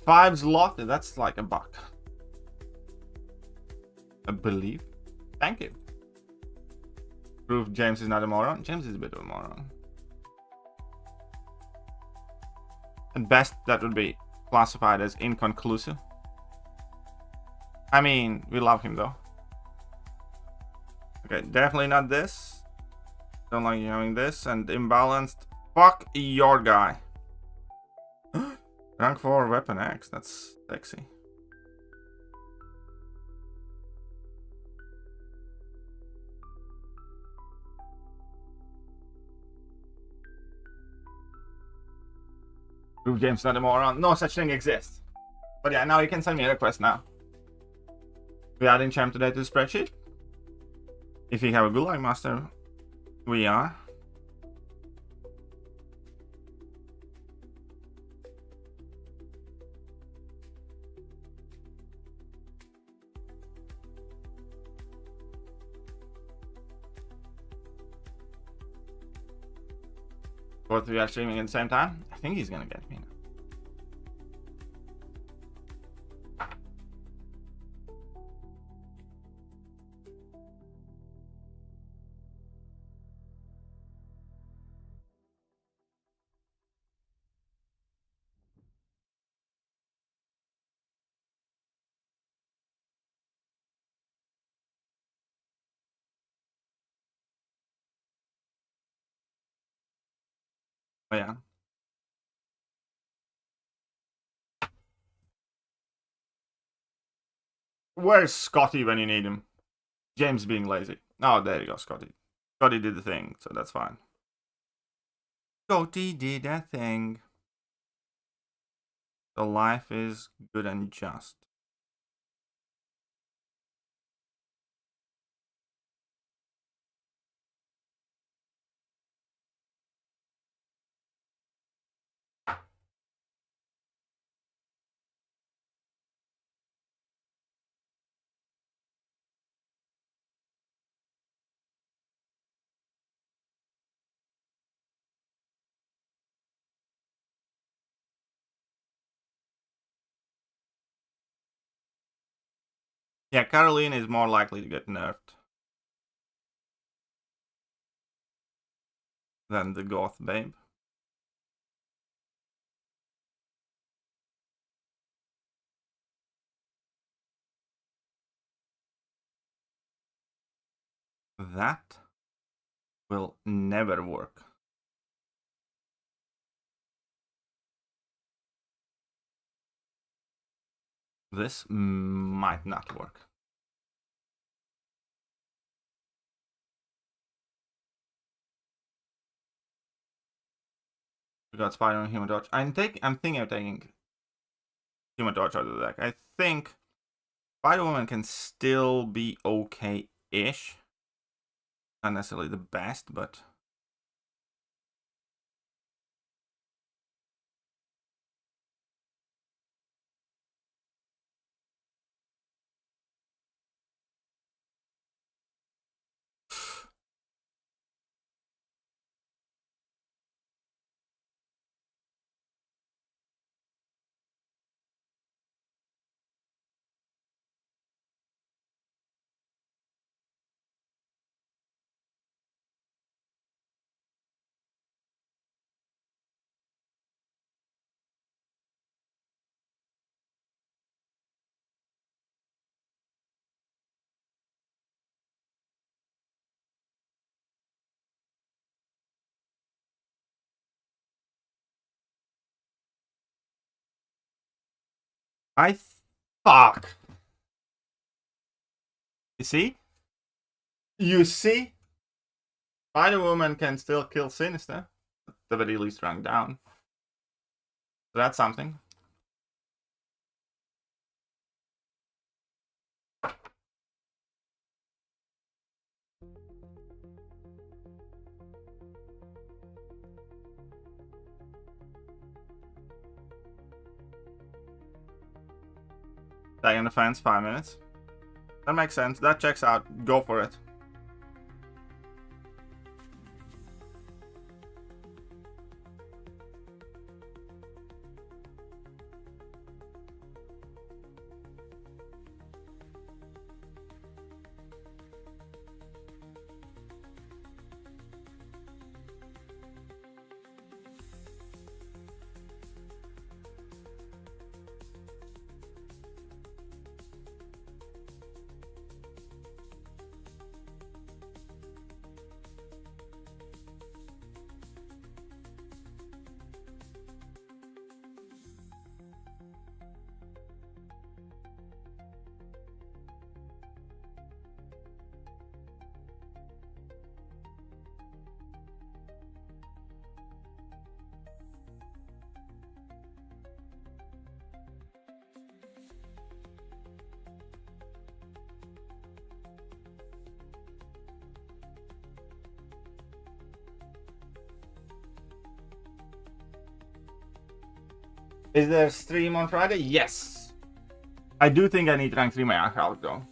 5 zloty, that's like $1. I believe. Thank you. Proof James is not a moron. James is a bit of a moron. At best, that would be classified as inconclusive. I mean, we love him though. Okay, definitely not this. Don't like you having this. And imbalanced. Fuck your guy. Rank 4 Weapon X. That's sexy. Proof James not a moron. No such thing exists. But yeah, now you can send me a request now. We adding champ today to the spreadsheet. If you have a Gulag Master, we are. Both of you are streaming at the same time? I think he's gonna get me now. Oh yeah. Where's Scotty when you need him? James being lazy. Oh, there you go, Scotty. Scotty did the thing, so that's fine. Scotty did a thing. So life is good and just. Yeah, Caroline is more likely to get nerfed than the goth babe. That will never work. This might not work. We got Spider and Human Torch. I'm thinking of taking Human Torch out of the deck. I think Spider-Woman can still be okay-ish. Not necessarily the best, but fuck. You see? You see? Spider-Woman can still kill Sinister. At the very least rank down. So that's something. Stay on the fence 5 minutes. That makes sense. That checks out. Go for it. Is there a stream on Friday? Yes. I do think I need rank 3 my account though.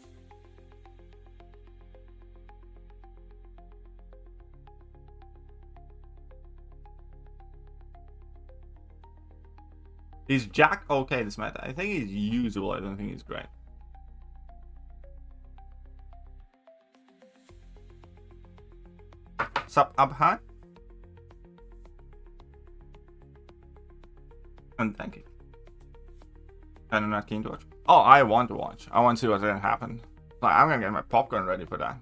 Is Jack okay this meta? I think he's usable. I don't think he's great. Sup, Abha? And thank you. And I'm not keen to watch. Oh, I want to watch. I want to see what's gonna happen. Like, I'm gonna get my popcorn ready for that.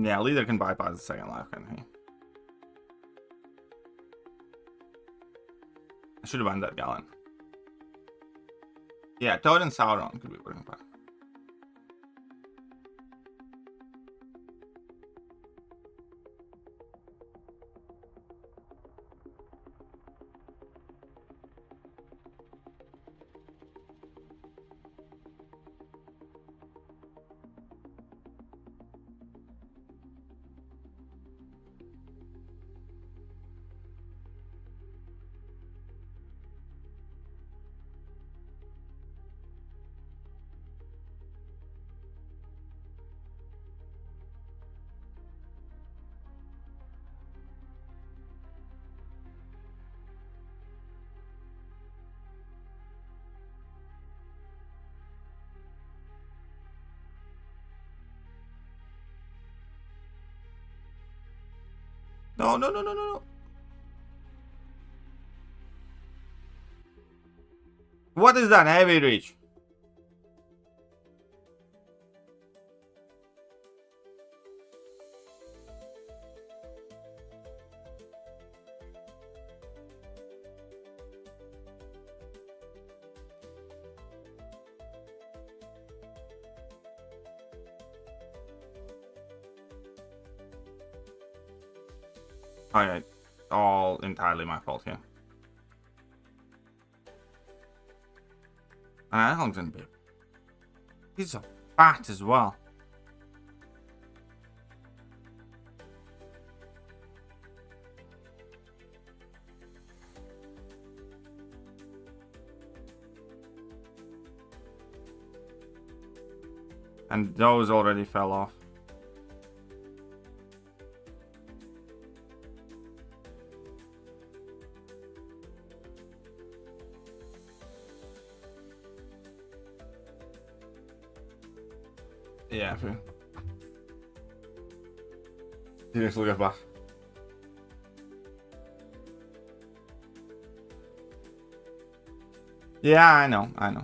Yeah, leader can bypass the second life, can he? I should have banned that Gallon. Yeah, Toad and Sauron could be working fine. No, no, no, no, no, no. What is that heavy reach? Alright, all entirely my fault here. And I don't think he's so fat as well. And those already fell off. Yeah, fair. Seriously, get back. Yeah, I know. I know.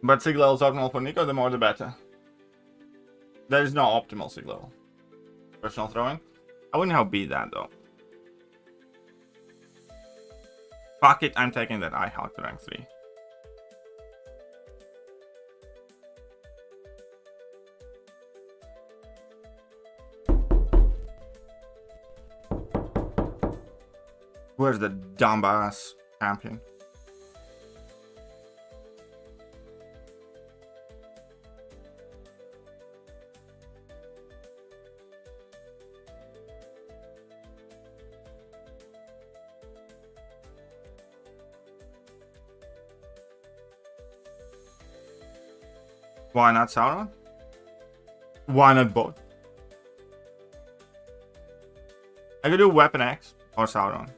But sig level is optimal for Nico, the more the better. There is no optimal sig level. Personal throwing? I wouldn't know how beat that though. Fuck it, I'm taking that iWaltR to rank 3. Where's the dumbass champion? Why not Sauron? Why not both? I could do Weapon X or Sauron.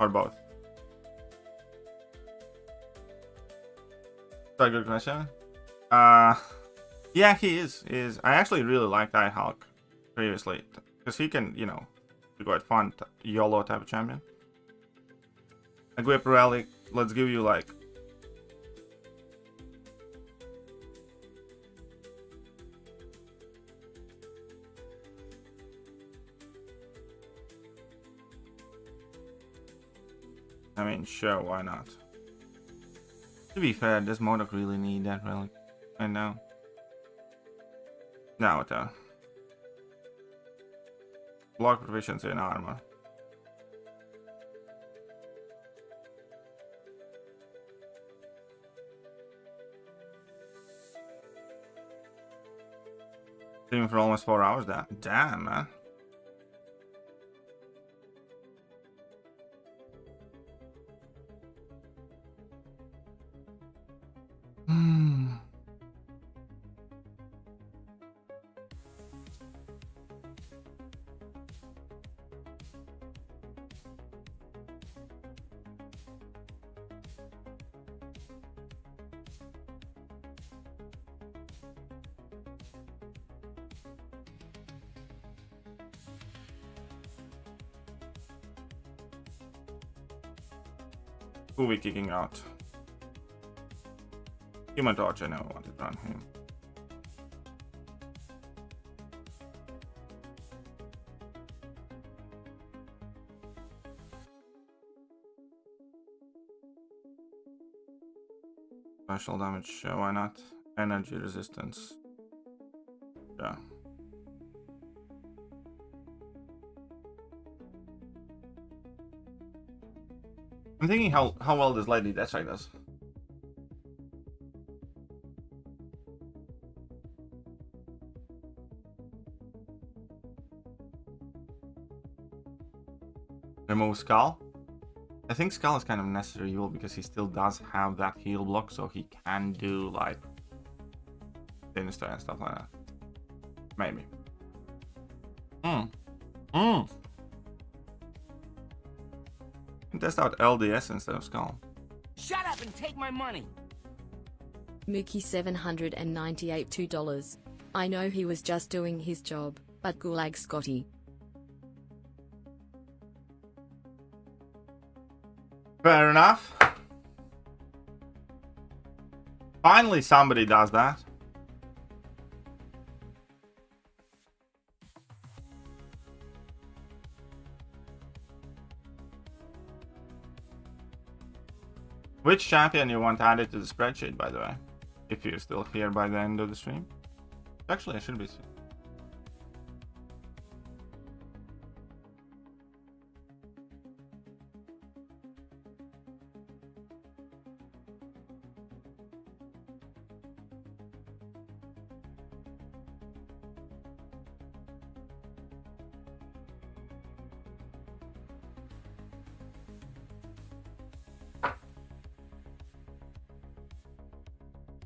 Or both. That's a good question. Yeah, he is. I actually really liked iWaltR previously. Because he can, you know, be quite fun. YOLO type of champion. Equip Relic. Let's give you like... I mean, sure, why not? To be fair, does MCOC really need that relic? I know. Now it does. Block proficiency and armor. Streaming for almost 4 hours. Damn, man. Who we kicking out? Human Torch, I never wanted to run him. Special damage, why not? Energy resistance. Yeah. I'm thinking how well this Lady Deathstrike does. Remove Skull. I think Skull is kind of necessary evil because he still does have that heal block, so he can do like Sinister and stuff like that. Maybe. Test out LDS instead of Skull. Shut up and take my money. Mookie $798 $2. I know he was just doing his job, but Gulag Scotty. Fair enough. Finally somebody does that. Which champion you want added to the spreadsheet, by the way? If you're still here by the end of the stream. Actually, I should be.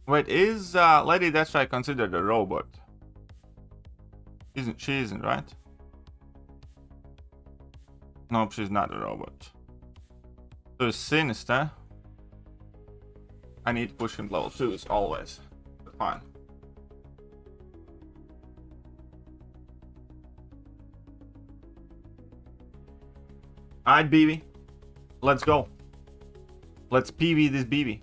Wait, is Lady Deathstrike considered a robot? She isn't, right? Nope, she's not a robot. So Sinister. I need to push him to level 2s always. But fine. Alright, BB. Let's go. Let's PV this BB.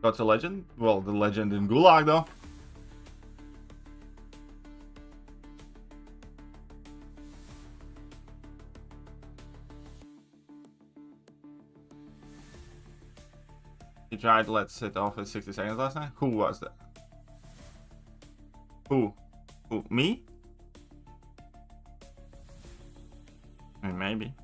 Got a legend? Well, the legend in Gulag, though. He tried to let sit off at 60 seconds last night. Who was that? Who? Who? Me? I mean, maybe.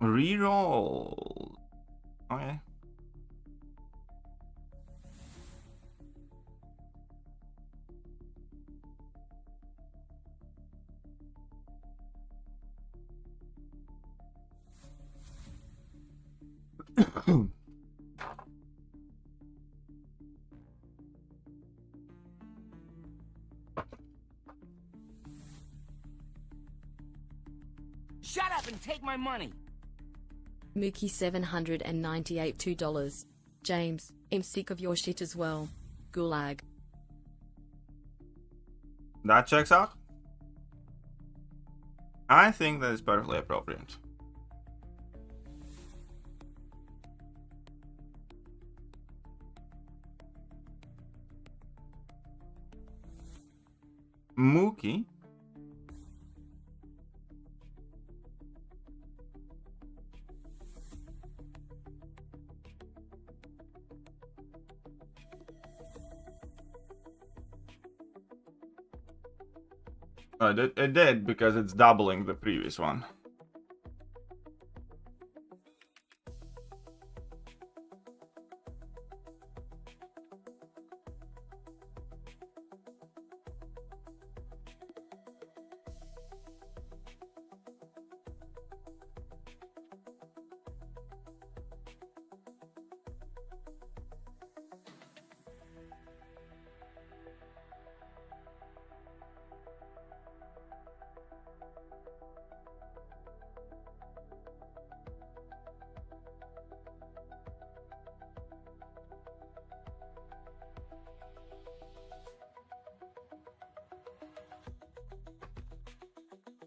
Reroll. Okay. Shut up and take my money. Mookie $798 $2. James, I'm sick of your shit as well. Gulag. That checks out. I think that is perfectly appropriate. Mookie. It did because it's doubling the previous one.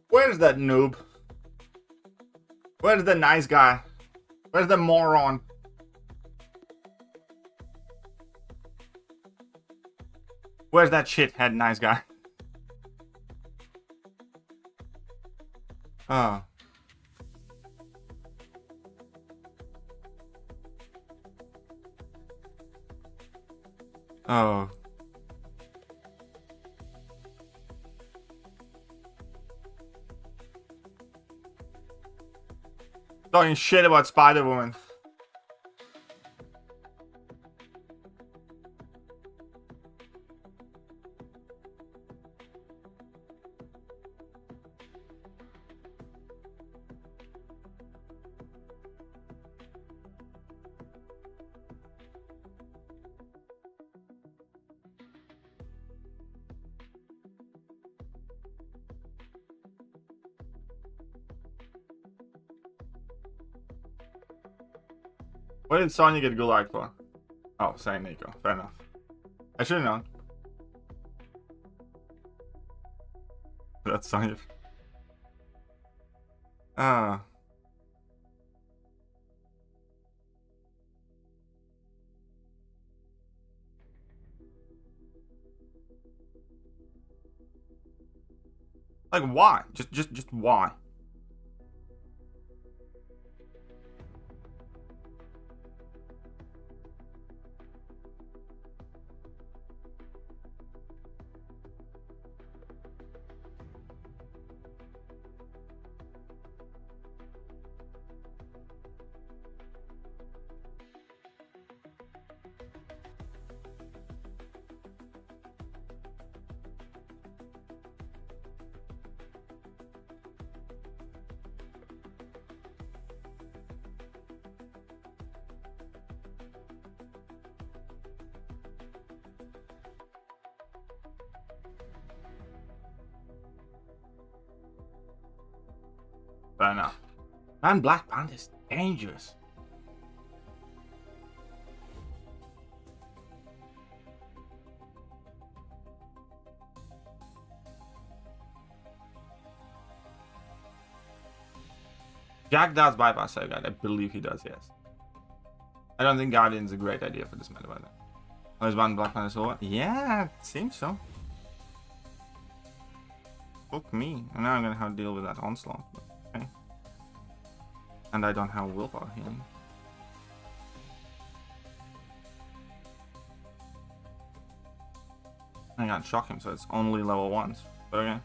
Where's that noob? Where's the nice guy? Where's the moron? Where's that shithead nice guy? Oh. Oh. Talking shit about Spider-Woman. What did Sonya get Gulag for? Oh, saying Nico. Fair enough. I should have known. That's Sonya. Ah. Like why? Just why? Fair enough. Man, Black Panther's dangerous. Jack does bypass Safeguard. I believe he does, yes. I don't think Guardian's a great idea for this meta, by the way. Oh, is one Black Panther Silver? Yeah, it seems so. Fuck me. And now I'm gonna have to deal with that onslaught. Okay. And I don't have willpower healing. I can't shock him, so it's only level 1s. But okay.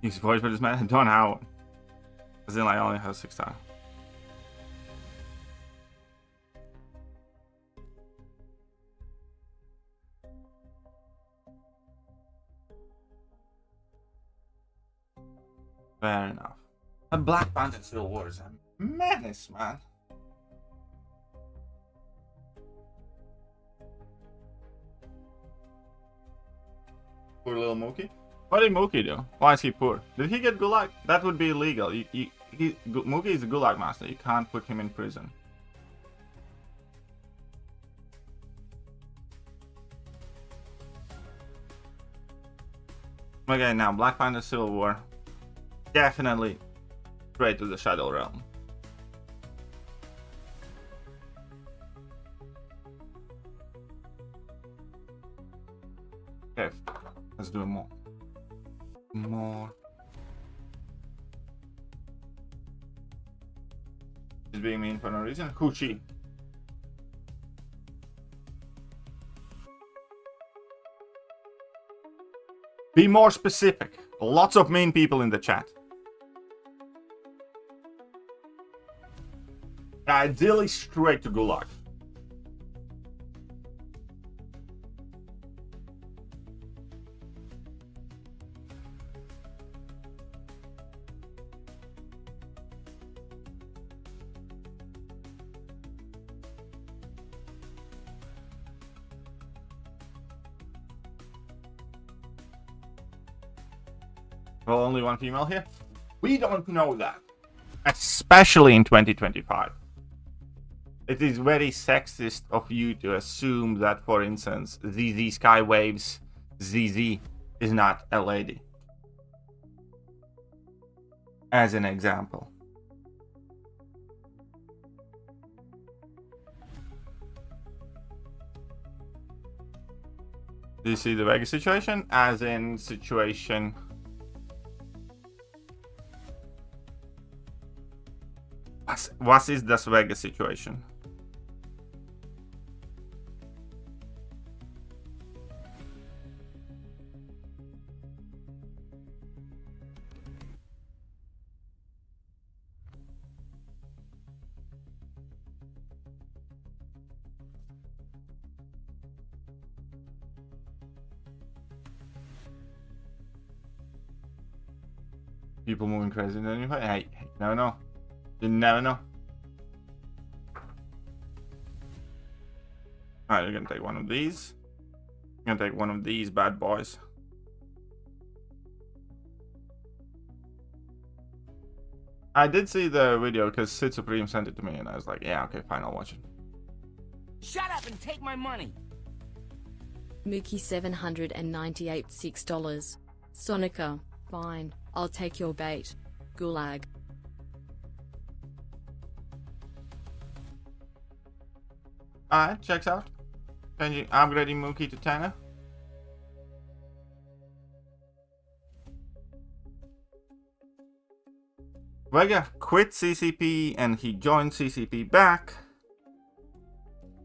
Use voice for this man. I don't have one. As in, I only have 6 times. Fair enough. A Black Panther Civil War is a menace, man. Poor little Mookie. What did Mookie do? Why is he poor? Did he get gulag? That would be illegal. Mookie is a gulag master. You can't put him in prison. Okay, now Black Panther Civil War. Definitely straight to the Shadow Realm. Okay, let's do more. He's being mean for no reason. Hoochie. Be more specific. Lots of mean people in the chat. Ideally straight to gulag. Well, only one female here? We don't know that. Especially in 2025. It is very sexist of you to assume that, for instance, ZZ Skywaves ZZ is not a lady. As an example. Do you see the Vegas situation? As in situation... What is this Vegas situation? People moving crazy in the new way? Hey, never know. You never know. Alright, you're gonna take one of these. You're gonna take one of these bad boys. I did see the video because Sith Supreme sent it to me and I was like, yeah, okay, fine, I'll watch it. Shut up and take my money. Mookie 798 $6. Sonica, fine, I'll take your bait. Gulag. Alright, checks out. Changing, upgrading Mookie to Tanner. Vega quit CCP and he joined CCP back.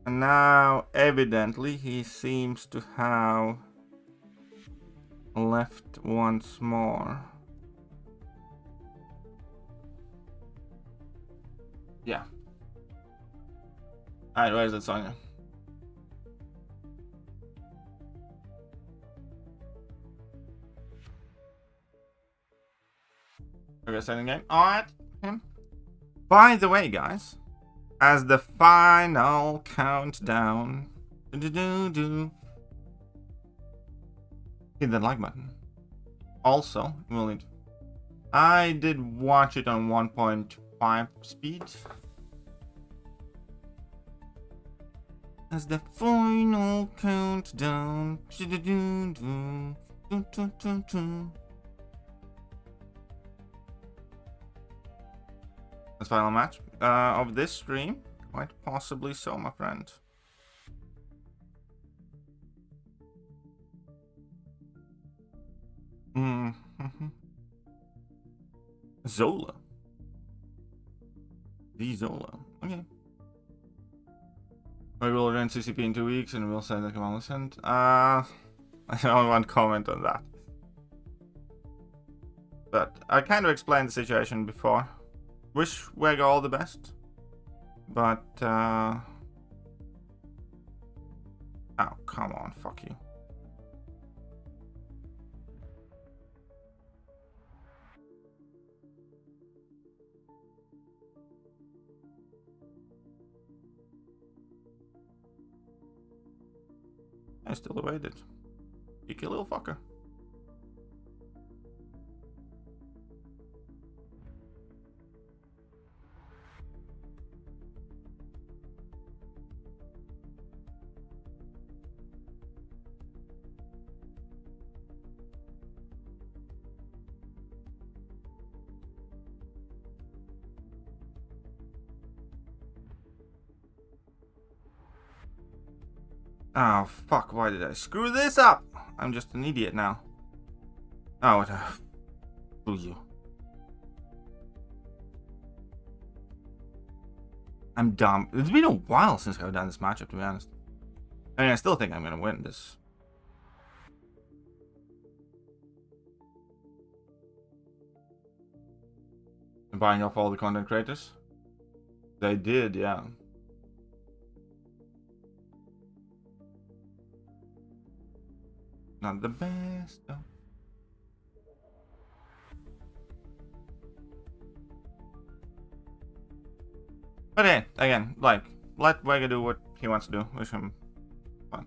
And now, evidently, he seems to have left once more. Yeah. Alright, where's that Sonya? Okay, second game. Alright. By the way, guys, as the final countdown, hit that like button. Also, we'll need. I did watch it on 1.5 speed. As the final countdown. This final match of this stream, quite possibly so, my friend. Zola. The Zola. Okay. We will run CCP in 2 weeks and we'll send the command sent. I don't want to comment on that. But I kind of explained the situation before. Wish Vega all the best. But, oh, come on, fuck you. I still evaded. Cheeky little fucker. Oh, fuck, why did I screw this up? I'm just an idiot now. Oh, what a... Screw you. I'm dumb. It's been a while since I've done this matchup, to be honest. I mean, I still think I'm gonna win this. Buying off all the content creators? They did, yeah. Not the best, though. But hey, again, like, let Vega do what he wants to do. Wish him fun.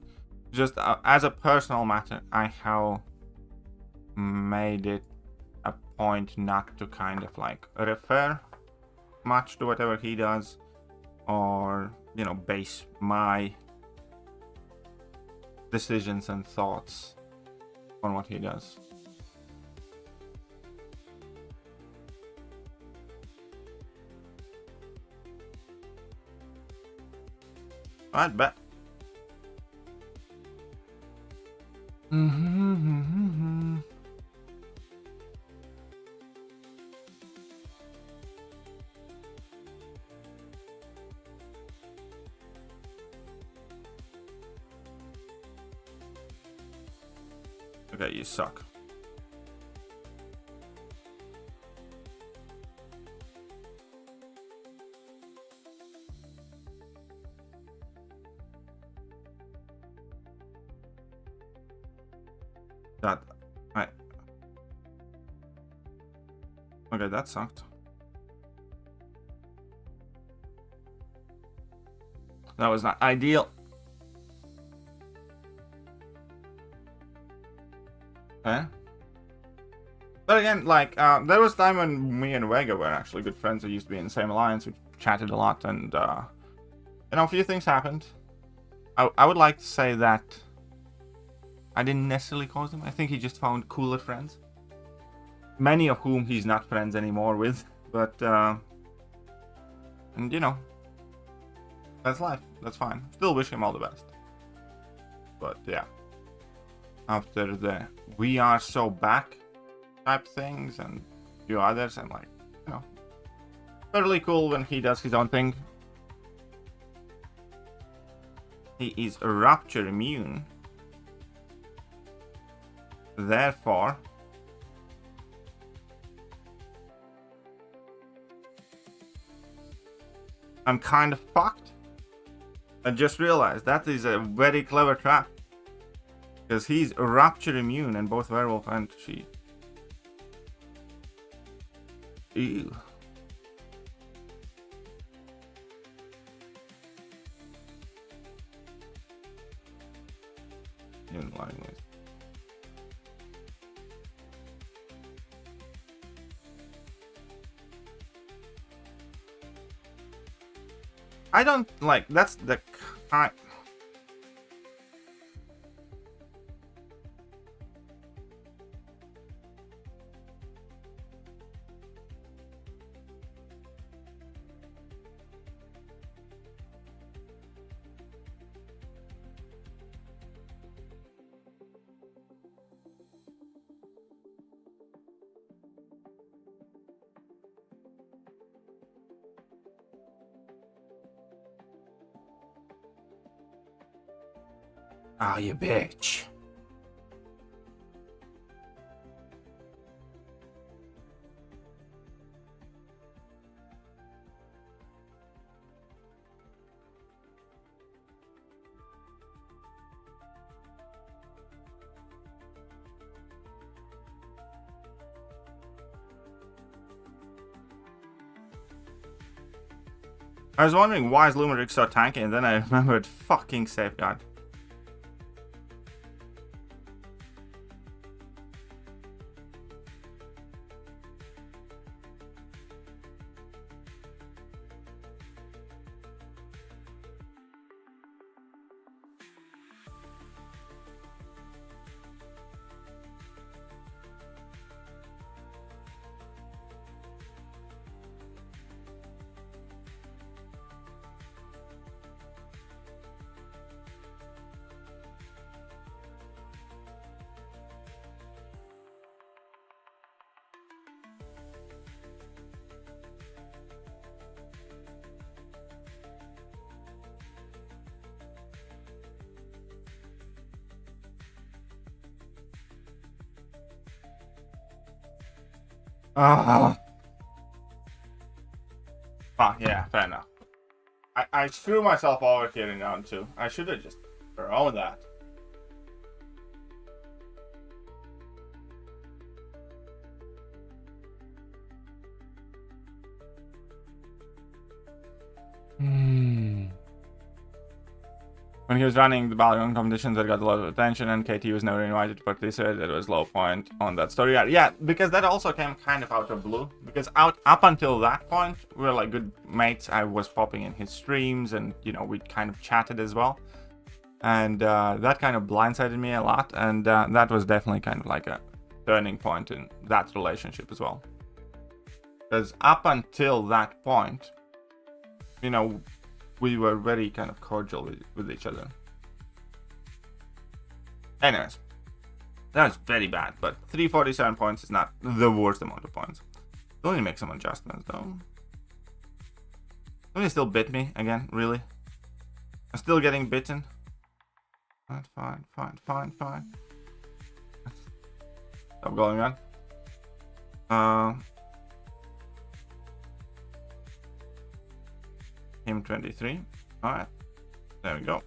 Just as a personal matter, I have made it a point not to kind of like refer much to whatever he does, or, you know, base my decisions and thoughts on what he does. I'd bet. Okay, you suck. That okay, that sucked. That was not ideal. Okay. But again, like, there was a time when me and Vega were actually good friends. We used to be in the same alliance. We chatted a lot, and, you know, a few things happened. I would like to say that I didn't necessarily cause them. I think he just found cooler friends. Many of whom he's not friends anymore with. But, and, you know, that's life. That's fine. Still wish him all the best. But, yeah. After the "we are so back" type things and a few others, and like, you know, totally cool when he does his own thing. He is rupture immune. Therefore, I'm kind of fucked. I just realized that is a very clever trap. Because he's rupture immune and both werewolf and she. Ew. Even lying ways. I don't like, that's the kind. Oh, you bitch. I was wondering why is Lumeric so tanky, and then I remembered fucking Safeguard. Ah, yeah, fair enough. I screw myself over here in round 2. I should have just thrown that. When he was running the Battleground competitions, that got a lot of attention, and KT was never invited to participate. That was low point on that story. Yeah, because that also came kind of out of blue. Because up until that point, we were like good mates. I was popping in his streams, and you know, we kind of chatted as well. And that kind of blindsided me a lot, and that was definitely kind of like a turning point in that relationship as well. Because up until that point, you know, we were very kind of cordial with each other. Anyways, that was very bad, but 347 points is not the worst amount of points. Still need to make some adjustments though. Somebody still bit me again, really? I'm still getting bitten. Fine. Stop going on. Him 23. Alright. There we go.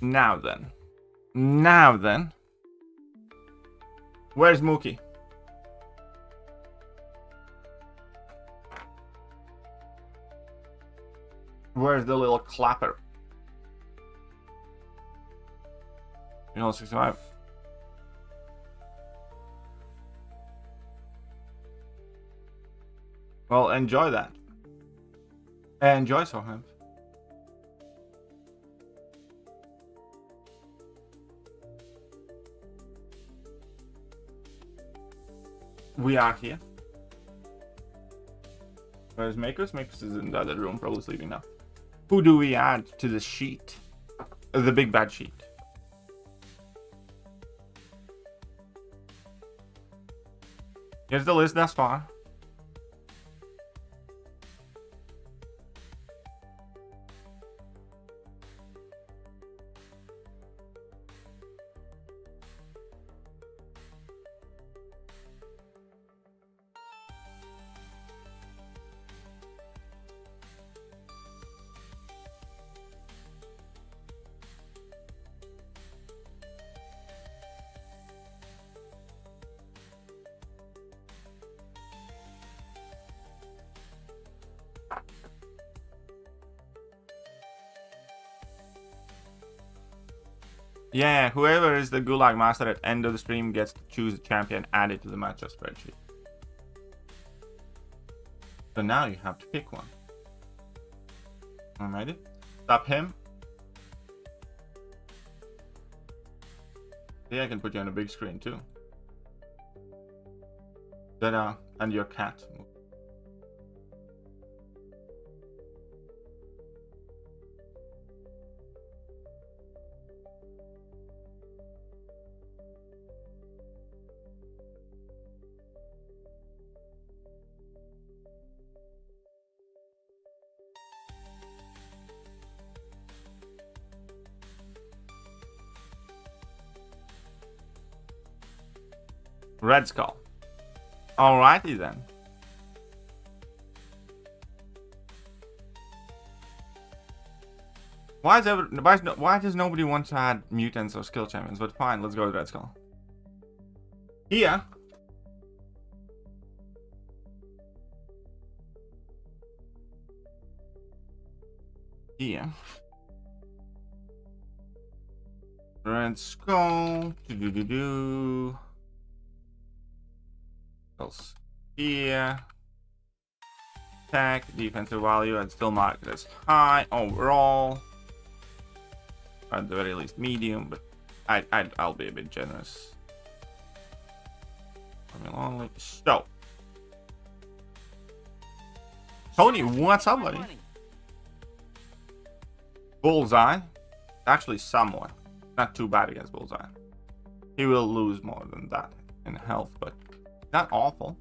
Now then. Where's Mookie? Where's the little clapper? 65. Well, enjoy that. Enjoy Soham. We are here. Where's Makers? Makers is in the other room, probably sleeping now. Who do we add to the sheet? The big bad sheet. Here's the list thus far. Yeah, whoever is the Gulag Master at end of the stream gets to choose a champion added to the matchup spreadsheet. So now you have to pick one. Alrighty. Stop him. Yeah, I can put you on a big screen too. And your cat. Red Skull. Alrighty then. Why does nobody want to add mutants or skill champions? But fine, let's go with Red Skull. Here, Yeah. Let's go. Do. Else here. Attack, defensive value, I'd still mark it as high overall. At the very least, medium, but I'll be a bit generous. Only so. Tony, what's up, buddy? Bullseye, actually somewhat. Not too bad against Bullseye. He will lose more than that in health, but not awful.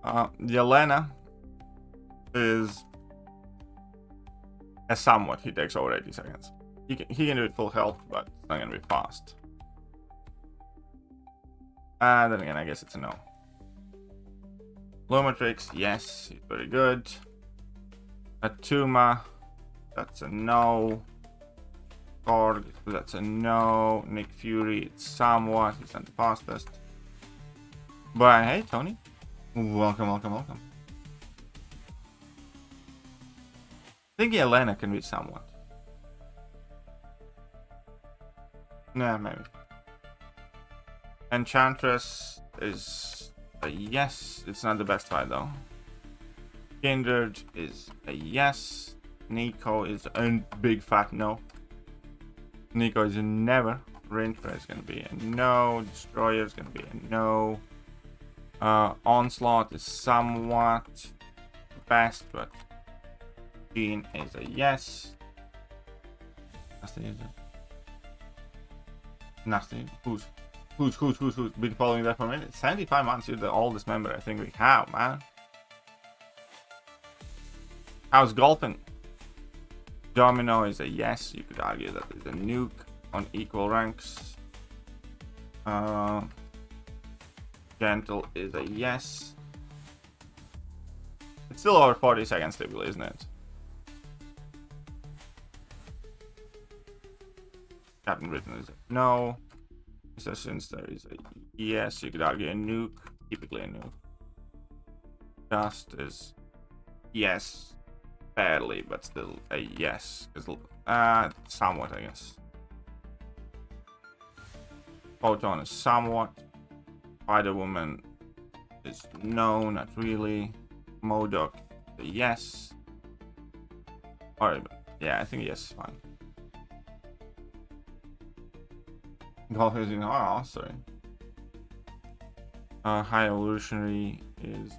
Yelena is a somewhat. He takes over 80 seconds. He can do it full health, but it's not gonna be fast. And then again, I guess it's a no. Lumatrix, yes, he's very good. Atuma, that's a no. Korg, that's a no. Nick Fury, it's somewhat. He's not the fastest. But hey, Tony. Welcome. I think Yelena can be somewhat. Nah, maybe. Enchantress is a yes. It's not the best fight though. Kindred is a yes. Nico is a big fat no. Nico is a never. Rintra is gonna be a no. Destroyer is gonna be a no. Onslaught is somewhat best, but Jean is a yes. Nasty is it? Nasty. Who's been following that for a minute? 75 months, you're the oldest member I think we have, man. How's golfing? Domino is a yes. You could argue that it's a nuke on equal ranks. Gentle is a yes. It's still over 40 seconds typically, isn't it? Captain Britain is a no. Mr. Sinister is a yes. You could argue a nuke. Typically a nuke. Dust is yes. Barely, but still a yes. Somewhat, I guess. Photon is somewhat. Spider-Woman is no, not really. MODOK, a yes. Alright, yeah, I think yes is fine. Golf is in sorry. High Evolutionary is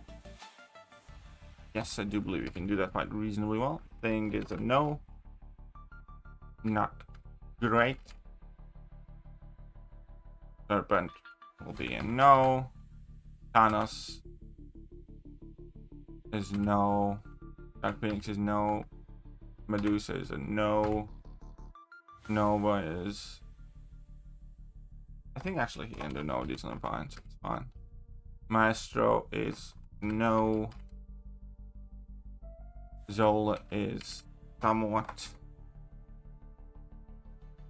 yes, I do believe you can do that fight reasonably well. Thing is a no. Not great. Serpent will be a no. Thanos is no. Dark Phoenix is no. Medusa is a no. Nova is... I think actually he can do no decently fine, so it's fine. Maestro is no. Zola is somewhat.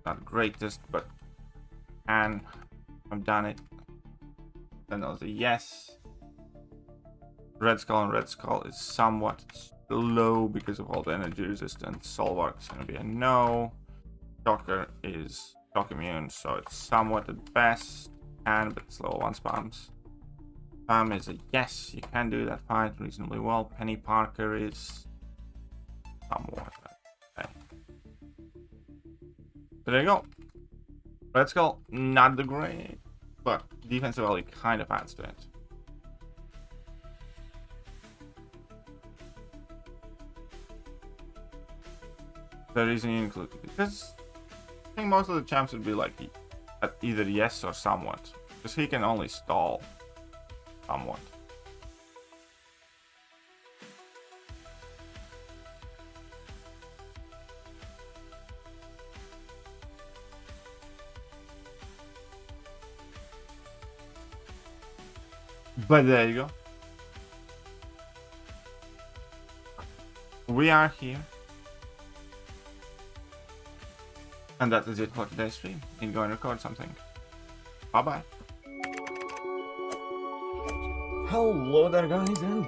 Not greatest, but can. I've done it. Then there's a yes. Red Skull and Red Skull is somewhat low because of all the energy resistance. Solvark is going to be a no. Shocker is shock immune, so it's somewhat at best. Can, but it's level 1 spams. Spam is a yes, you can do that fight reasonably well. Penny Parker is somewhat. Okay. So there you go. Red Skull, not the great, but defensive value kind of adds to it. The reason you include it, because I think most of the champs would be like at either yes or somewhat, because he can only stall somewhat. But there you go. We are here. And that is it for today's stream. I'm going to record something. Bye bye. Hello there, guys, and